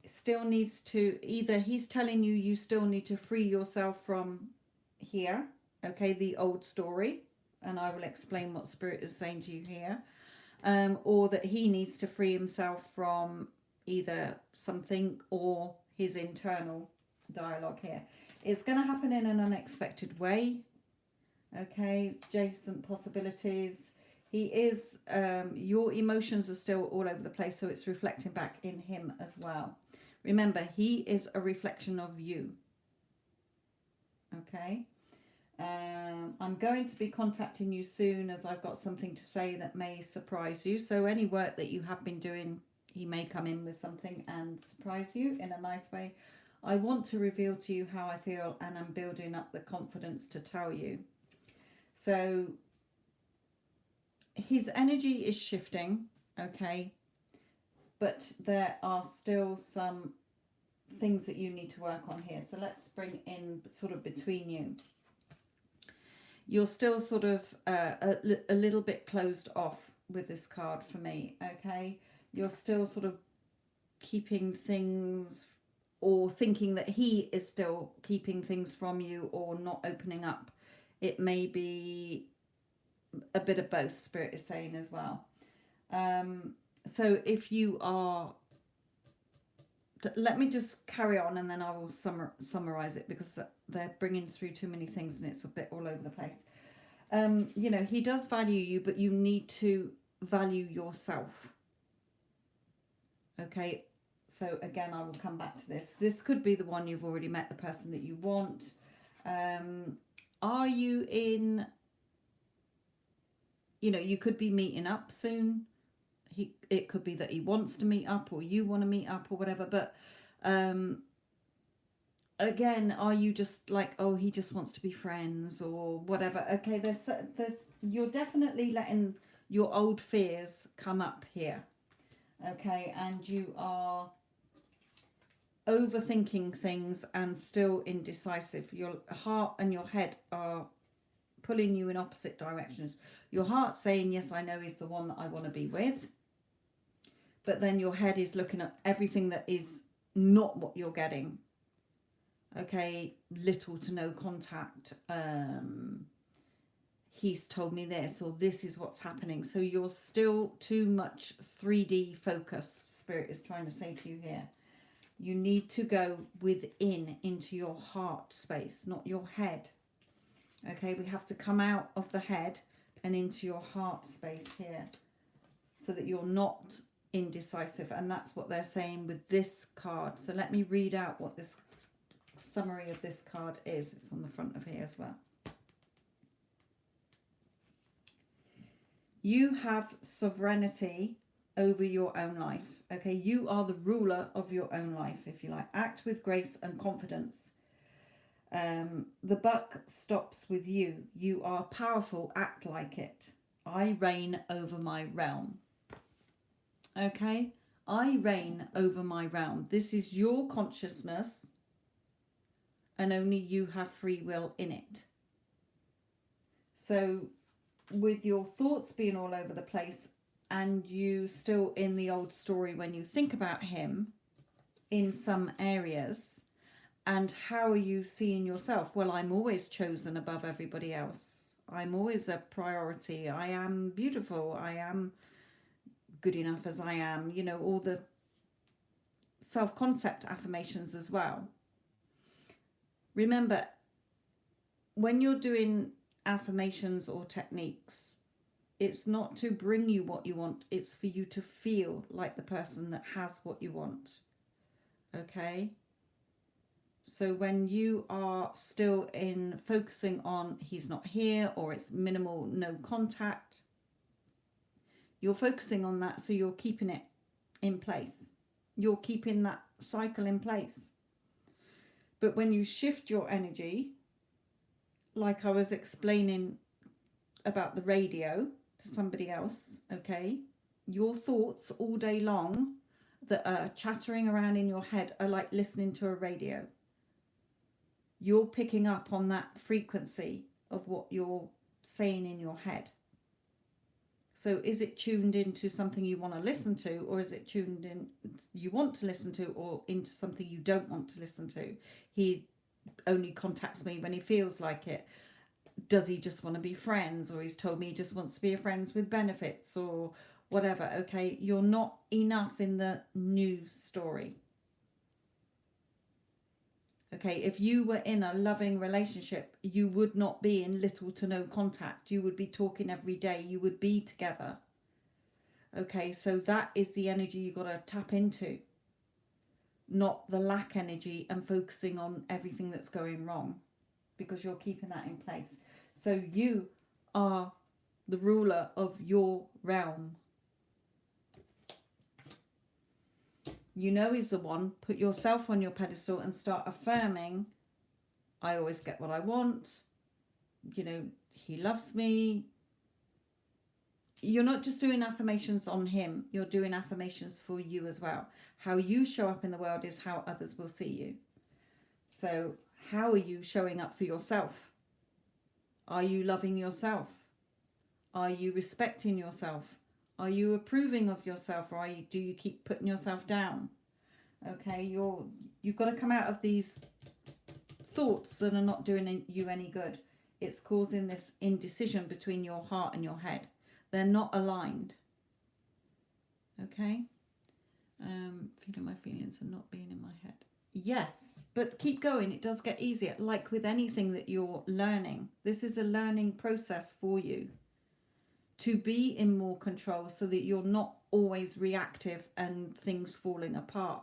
Still needs to, either he's telling you you still need to free yourself from here, okay, the old story, and I will explain what Spirit is saying to you here, or that he needs to free himself from either something or his internal dialogue here. It's going to happen in an unexpected way, okay, adjacent possibilities. He is, your emotions are still all over the place, so it's reflecting back in him as well. Remember, he is a reflection of you. Okay. I'm going to be contacting you soon as I've got something to say that may surprise you. So any work that you have been doing, he may come in with something and surprise you in a nice way. I want to reveal to you how I feel, and I'm building up the confidence to tell you. So his energy is shifting, okay? But there are still some things that you need to work on here. So let's bring in sort of between you. You're still sort of a little bit closed off with this card for me, okay? You're still sort of keeping things, or thinking that he is still keeping things from you, or not opening up. It may be a bit of both, Spirit is saying as well. So if you are let me just carry on, and then I will summarize it, because they're bringing through too many things and it's a bit all over the place. You know, he does value you, but you need to value yourself. Okay, so again, I will come back to this. This could be the one you've already met, the person that you want. Are you in, you know, you could be meeting up soon. It could be that he wants to meet up, or you want to meet up, or whatever. But again, are you just like, oh, he just wants to be friends or whatever? Okay, there's you're definitely letting your old fears come up here. Okay, and you are overthinking things and still indecisive. Your heart and your head are pulling you in opposite directions. Your heart's saying, yes, I know he's the one that I want to be with. But then your head is looking at everything that is not what you're getting. Okay, little to no contact. He's told me this, or this is what's happening. So you're still too much 3D focus, Spirit is trying to say to you here. You need to go within, into your heart space, not your head. Okay, we have to come out of the head and into your heart space here, so that you're not indecisive. And that's what they're saying with this card. So let me read out what this summary of this card is. It's on the front of here as well. You have sovereignty over your own life. Okay, you are the ruler of your own life, if you like. Act with grace and confidence. The buck stops with you. You are powerful. Act like it. I reign over my realm. Okay, I reign over my realm. This is your consciousness, and only you have free will in it. So with your thoughts being all over the place, and you still in the old story when you think about him in some areas, and how are you seeing yourself? Well, I'm always chosen above everybody else. I'm always a priority. I am beautiful. I am good enough as I am. You know, all the self-concept affirmations as well. Remember, when you're doing affirmations or techniques, it's not to bring you what you want. It's for you to feel like the person that has what you want. Okay? So when you are still in focusing on he's not here, or it's minimal, no contact, you're focusing on that, so you're keeping it in place. You're keeping that cycle in place. But when you shift your energy, like I was explaining about the radio to somebody else, okay, your thoughts all day long that are chattering around in your head are like listening to a radio. You're picking up on that frequency of what you're saying in your head. So is it tuned into something you want to listen to, or is it tuned in you want to listen to, or into something you don't want to listen to? He only contacts me when he feels like it. Does he just want to be friends, or he's told me he just wants to be friends with benefits, or whatever? Okay, you're not enough in the new story. Okay, if you were in a loving relationship, you would not be in little to no contact. You would be talking every day. You would be together. Okay, so that is the energy you got to tap into, not the lack energy and focusing on everything that's going wrong, because you're keeping that in place. So you are the ruler of your realm. You know he's the one. Put yourself on your pedestal and start affirming, I always get what I want. You know, he loves me. You're not just doing affirmations on him. You're doing affirmations for you as well. How you show up in the world is how others will see you. So how are you showing up for yourself? Are you loving yourself? Are you respecting yourself? Are you approving of yourself, or do you keep putting yourself down? Okay, you've got to come out of these thoughts that are not doing you any good. It's causing this indecision between your heart and your head. They're not aligned. Okay, Feeling my feelings and not being in my head. Yes, but keep going. It does get easier. Like with anything that you're learning, this is a learning process for you to be in more control so that you're not always reactive and things falling apart.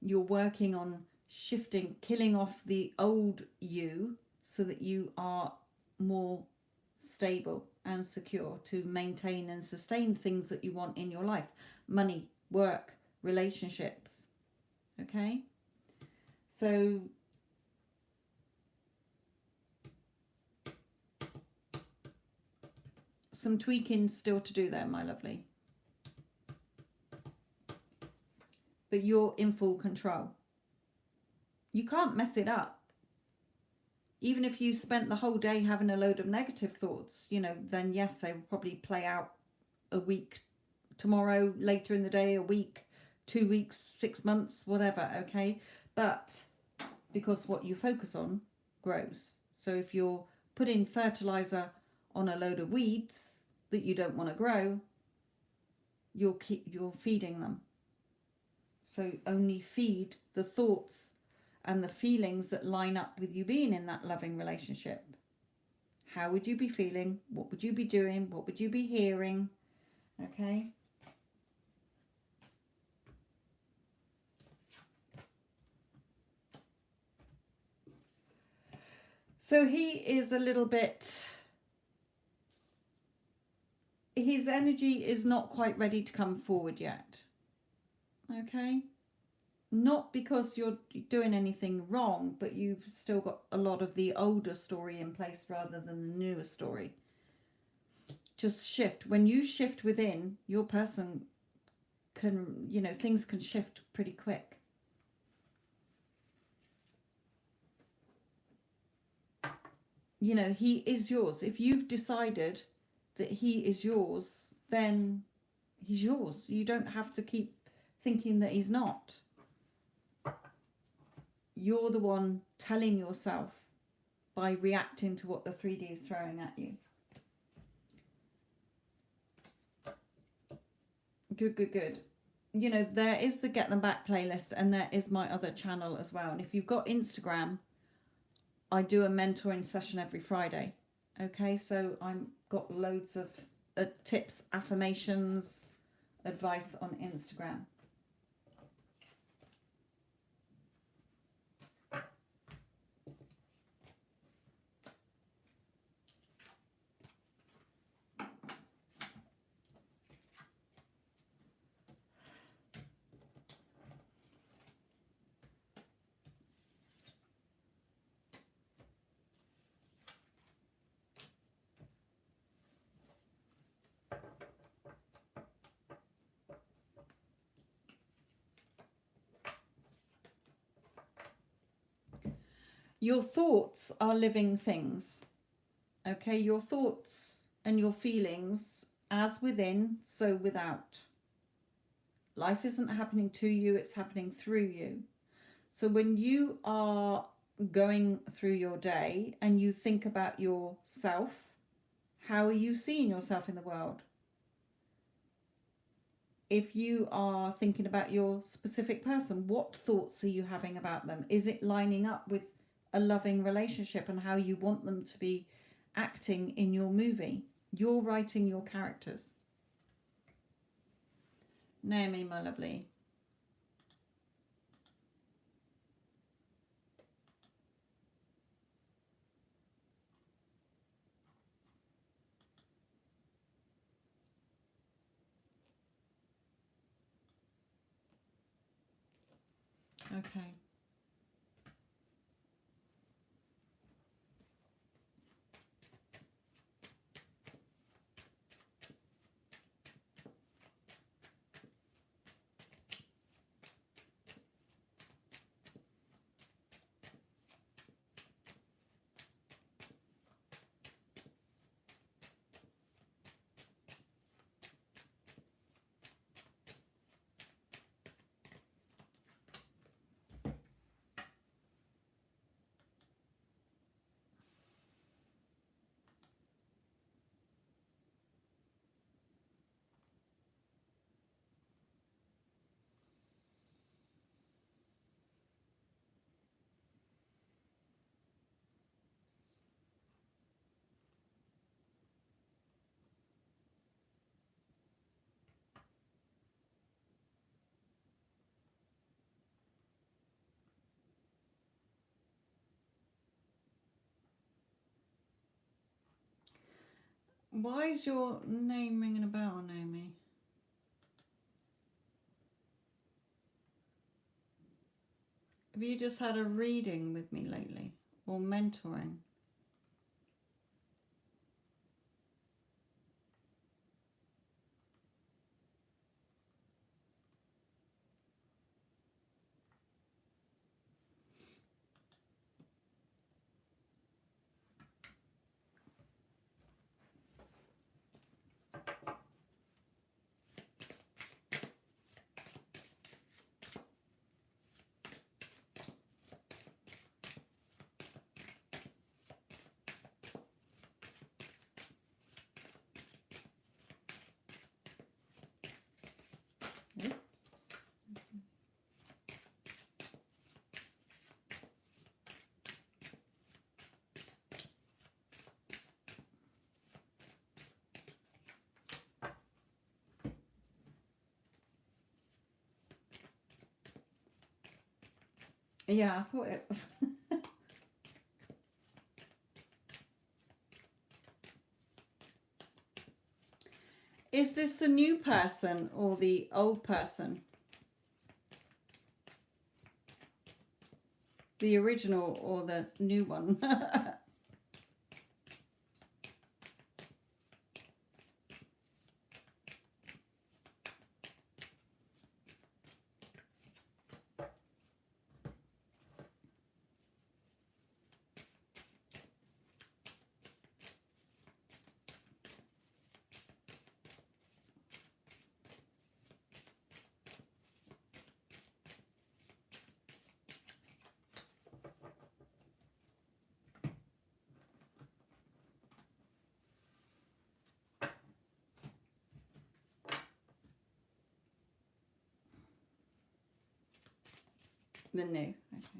You're working on shifting, killing off the old you so that you are more stable and secure to maintain and sustain things that you want in your life. Money, work, relationships. Okay? So some tweaking still to do there, my lovely. But you're in full control. You can't mess it up. Even if you spent the whole day having a load of negative thoughts, you know, then yes, they will probably play out a week, tomorrow, later in the day, a week, 2 weeks, 6 months, whatever, okay? But because what you focus on grows. So if you're putting fertilizer on a load of weeds that you don't want to grow, you're feeding them. So only feed the thoughts and the feelings that line up with you being in that loving relationship. How would you be feeling? What would you be doing? What would you be hearing? Okay. So he is a little bit, his energy is not quite ready to come forward yet. Okay. Not because you're doing anything wrong, but you've still got a lot of the older story in place rather than the newer story. Just shift. When you shift within, your person can, you know, things can shift pretty quick. You know, he is yours. If you've decided that he is yours, then he's yours. You don't have to keep thinking that he's not. You're the one telling yourself by reacting to what the 3D is throwing at you. Good, good, good. You know, there is the Get Them Back playlist and there is my other channel as well. And if you've got Instagram, I do a mentoring session every Friday. Okay, so I've got loads of tips, affirmations, advice on Instagram. Your thoughts are living things. Okay, your thoughts and your feelings, as within, so without. Life isn't happening to you, it's happening through you. So when you are going through your day and you think about yourself, how are you seeing yourself in the world? If you are thinking about your specific person, what thoughts are you having about them? Is it lining up with a loving relationship and how you want them to be acting in your movie? You're writing your characters. Naomi, my lovely. Okay. Why is your name ringing a bell, Naomi? Have you just had a reading with me lately? Or mentoring? Oops. Yeah, I thought it was. Is this the new person or the old person? The original or the new one? The new. Okay.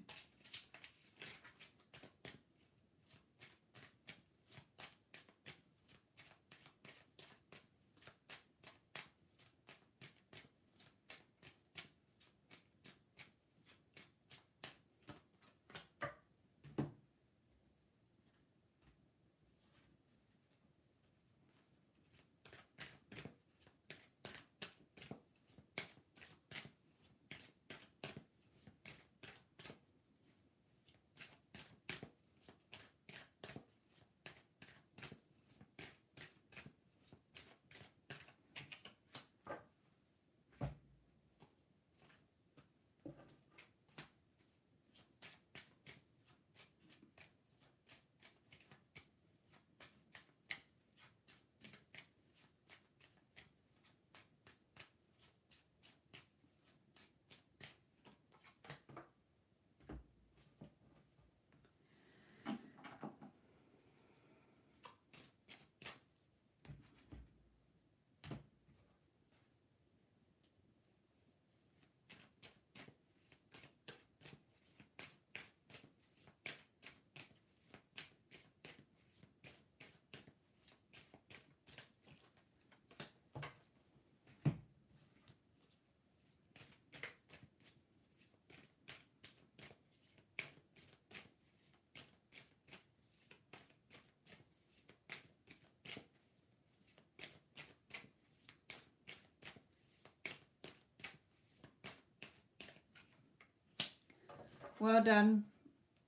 Well done,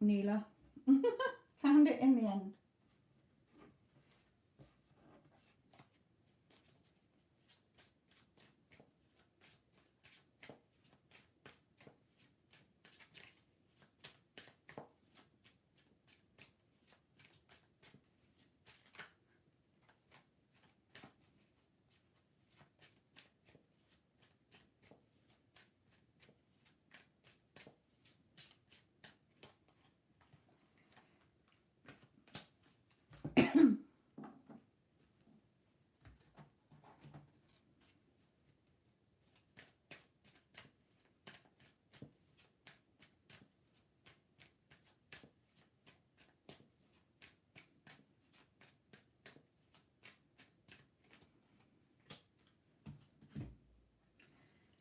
Neela. Found it in the end.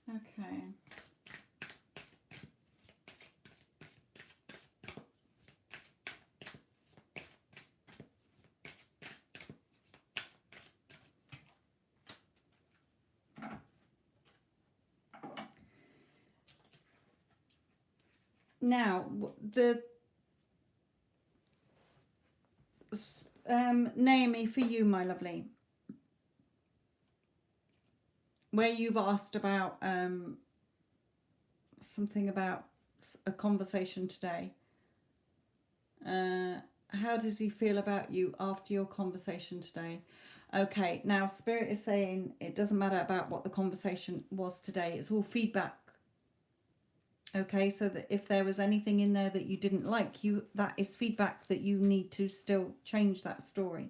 Okay. Now, Naomi, for you, my lovely, where you've asked about something about a conversation today. How does he feel about you after your conversation today? Okay, now Spirit is saying it doesn't matter about what the conversation was today. It's all feedback. Okay, so that if there was anything in there that you didn't like, that is feedback that you need to still change that story.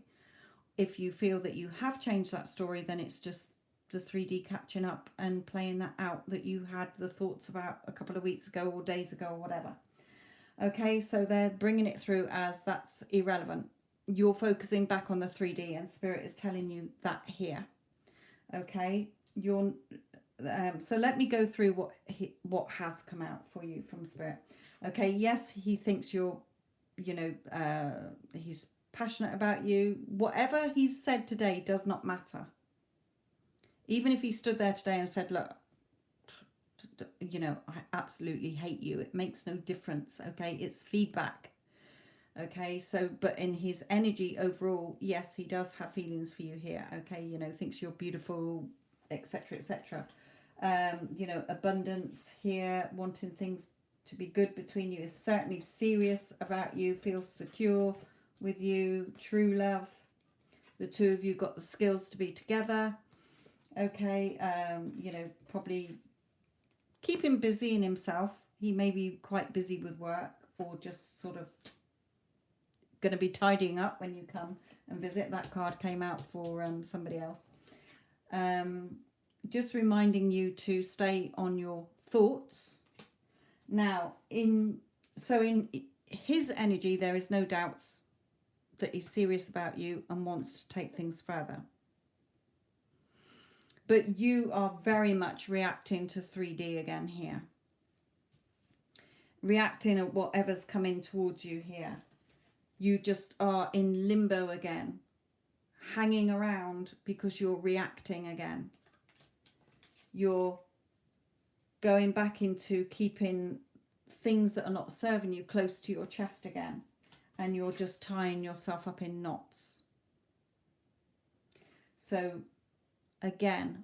If you feel that you have changed that story, then it's just the 3D catching up and playing that out that you had the thoughts about a couple of weeks ago or days ago or whatever. Okay, so they're bringing it through as that's irrelevant. You're focusing back on the 3D, and Spirit is telling you that here. Okay, so let me go through what has come out for you from Spirit. Okay, yes, he thinks you're, he's passionate about you. Whatever he's said today does not matter. Even if he stood there today and said, look, I absolutely hate you, it makes no difference. Okay, it's feedback. Okay, so but in his energy overall, yes, he does have feelings for you here. Okay, thinks you're beautiful, etc., etc. Abundance here, wanting things to be good between you, is certainly serious about you, feels secure with you, true love. The two of you got the skills to be together. Okay, probably keep him busy in himself. He may be quite busy with work, or just sort of going to be tidying up when you come and visit. That card came out for somebody else. Just reminding you to stay on your thoughts. Now, in his energy, there is no doubts that he's serious about you and wants to take things further. But you are very much reacting to 3D again here. Reacting at whatever's coming towards you here. You just are in limbo again. Hanging around because you're reacting again. You're going back into keeping things that are not serving you close to your chest again. And you're just tying yourself up in knots. So, again,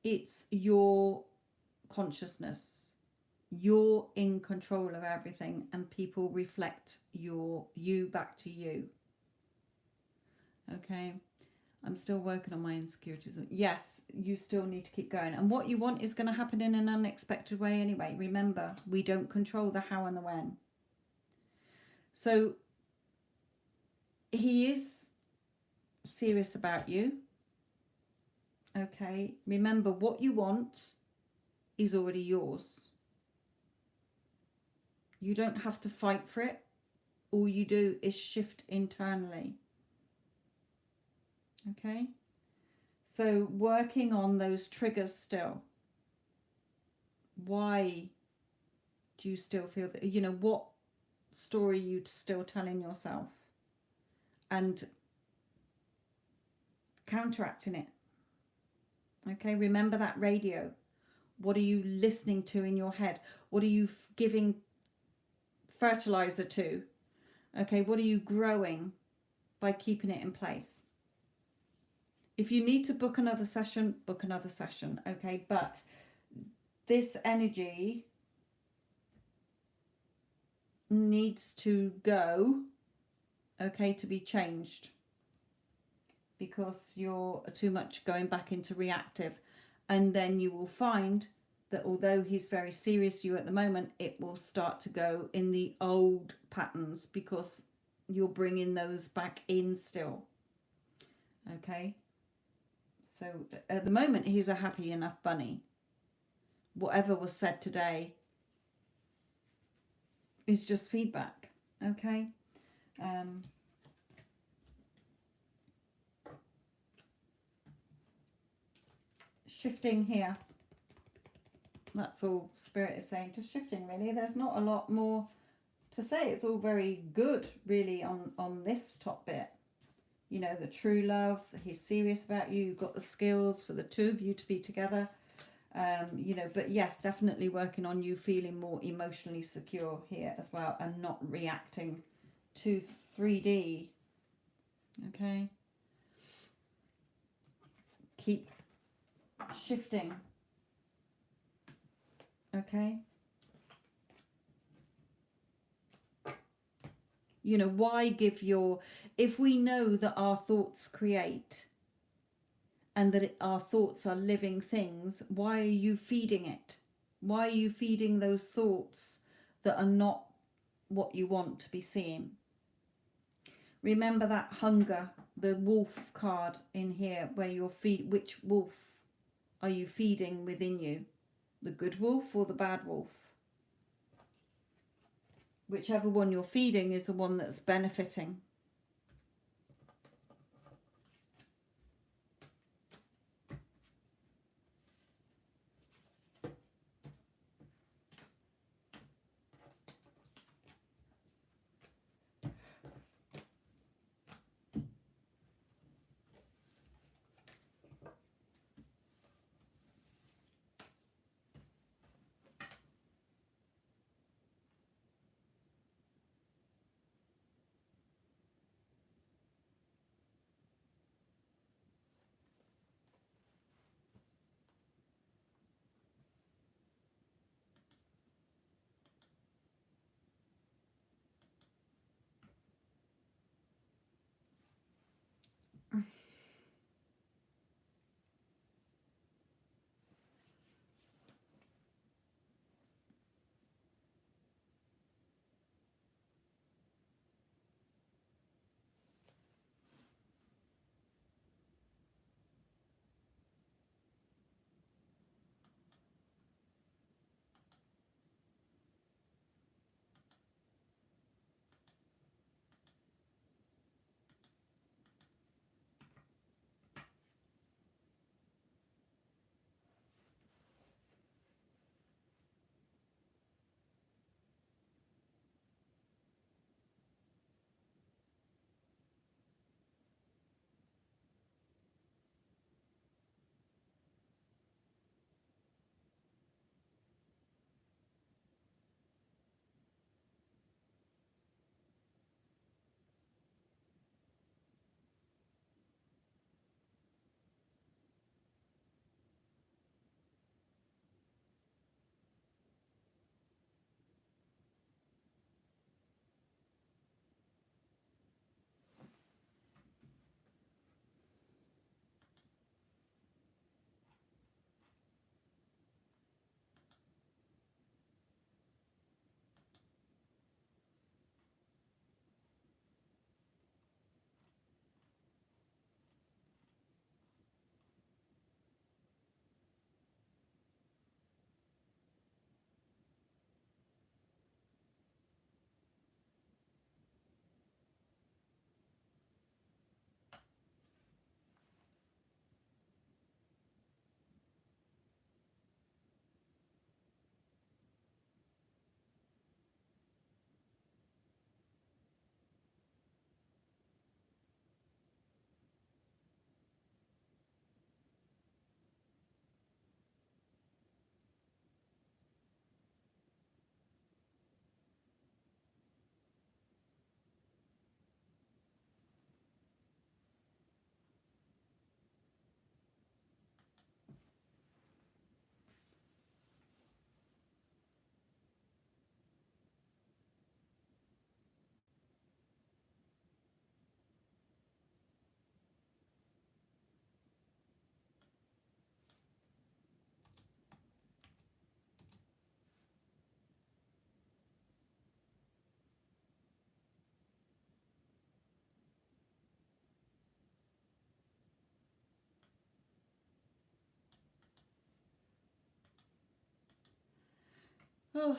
it's your consciousness. You're in control of everything, and people reflect you back to you. Okay, I'm still working on my insecurities. Yes, you still need to keep going, and what you want is going to happen in an unexpected way anyway. Remember, we don't control the how and the when. So he is serious about you. Okay, remember, what you want is already yours. You don't have to fight for it. All you do is shift internally. Okay, so working on those triggers still. Why do you still feel that, what story are you still telling yourself? And counteracting it. Okay, remember that radio. What are you listening to in your head? What are you giving fertilizer to? Okay, what are you growing by keeping it in place? If you need to book another session, book another session. Okay, but this energy needs to go, okay, to be changed, because you're too much going back into reactive. And then you will find that although he's very serious to you at the moment, it will start to go in the old patterns, because you're bringing those back in still. Okay, so at the moment he's a happy enough bunny. Whatever was said today is just feedback. Okay, shifting here. That's all Spirit is saying. Just shifting, really. There's not a lot more to say. It's all very good, really, on this top bit. The true love. He's serious about you. You've got the skills for the two of you to be together. You know, but yes, definitely working on you feeling more emotionally secure here as well, and not reacting to 3D. Okay, keep shifting. Okay, you know, why give your, if we know that our thoughts create and that our thoughts are living things, why are you feeding it? Why are you feeding those thoughts that are not what you want to be seeing? Remember that hunger, the wolf card in here, where you're which wolf are you feeding within you? The good wolf or the bad wolf? Whichever one you're feeding is the one that's benefiting. Oh.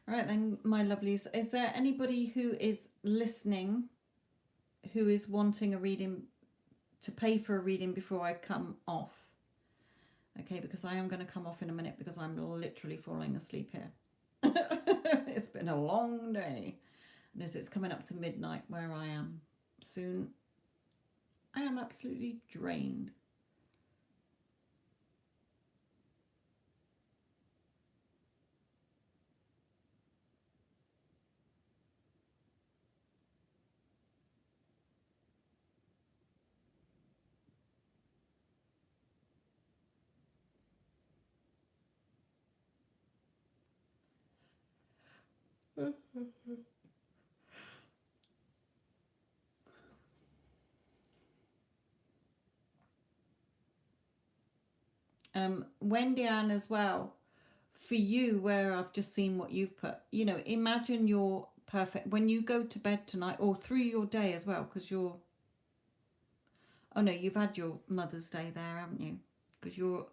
All right then, my lovelies. Is there anybody who is listening who is wanting a reading, to pay for a reading before I come off? Okay, because I am going to come off in a minute because I'm literally falling asleep here. It's been a long day. And as it's coming up to midnight where I am soon, I am absolutely drained. Wendy Ann as well, for you, where I've just seen what you've put, you know, imagine your perfect, when you go to bed tonight or through your day as well, because you're, oh no, you've had your Mother's Day there, haven't you? Because you're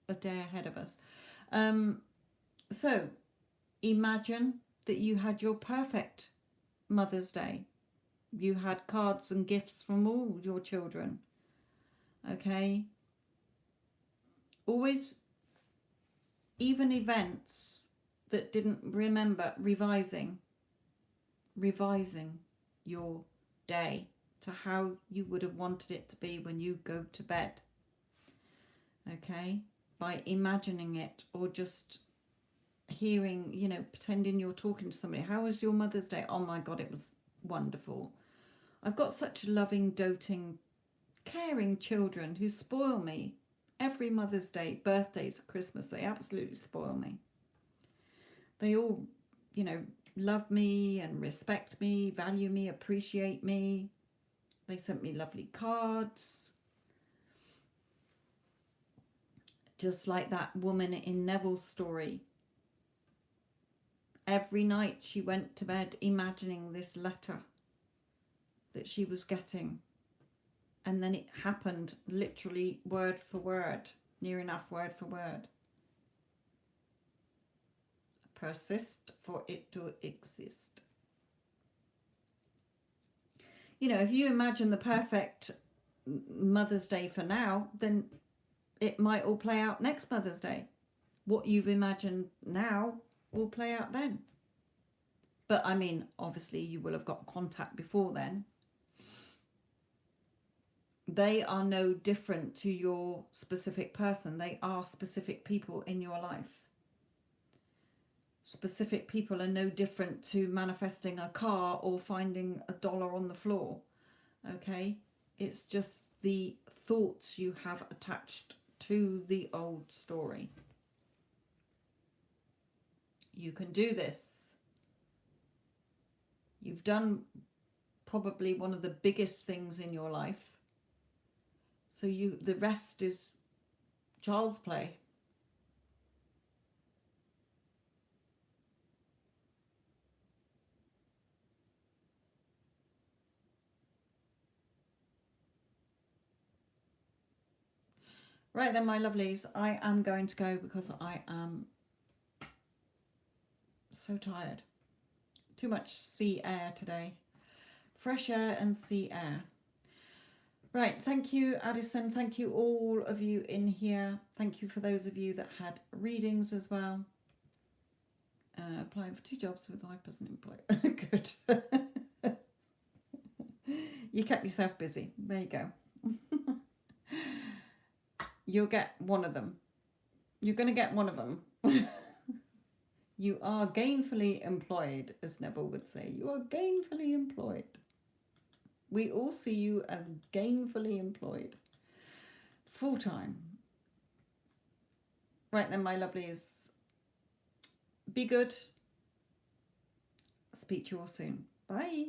a day ahead of us. So imagine that you had your perfect Mother's Day. You had cards and gifts from all your children. Okay? Always, even events that didn't remember, revising your day to how you would have wanted it to be when you go to bed. Okay? By imagining it, or just hearing, you know, pretending you're talking to somebody. How was your Mother's Day? Oh my God, it was wonderful. I've got such loving, doting, caring children who spoil me every Mother's Day, birthdays, Christmas. They absolutely spoil me. They all, you know, love me and respect me, value me, appreciate me. They sent me lovely cards. Just like that woman in Neville's story. Every night she went to bed imagining this letter that she was getting. And then it happened literally word for word, near enough word for word. Persist for it to exist. You know, if you imagine the perfect Mother's Day for now, then it might all play out next Mother's Day. What you've imagined now will play out then. But I mean, obviously you will have got contact before then. They are no different to your specific person. They are specific people in your life. Specific people are no different to manifesting a car or finding $1 on the floor. Okay? It's just the thoughts you have attached to the old story. You can do this. You've done probably one of the biggest things in your life. So the rest is child's play. Right then, my lovelies, I am going to go because I am so tired. Too much sea air today. Fresh air and sea air. Right, thank you, Addison. Thank you, all of you in here. Thank you for those of you that had readings as well. Applying for 2 jobs with wife as an employer. Good. You kept yourself busy. There you go. You'll get one of them. You're going to get one of them. You are gainfully employed, as Neville would say. You are gainfully employed. We all see you as gainfully employed. Full-time. Right then, my lovelies. Be good. Speak to you all soon. Bye.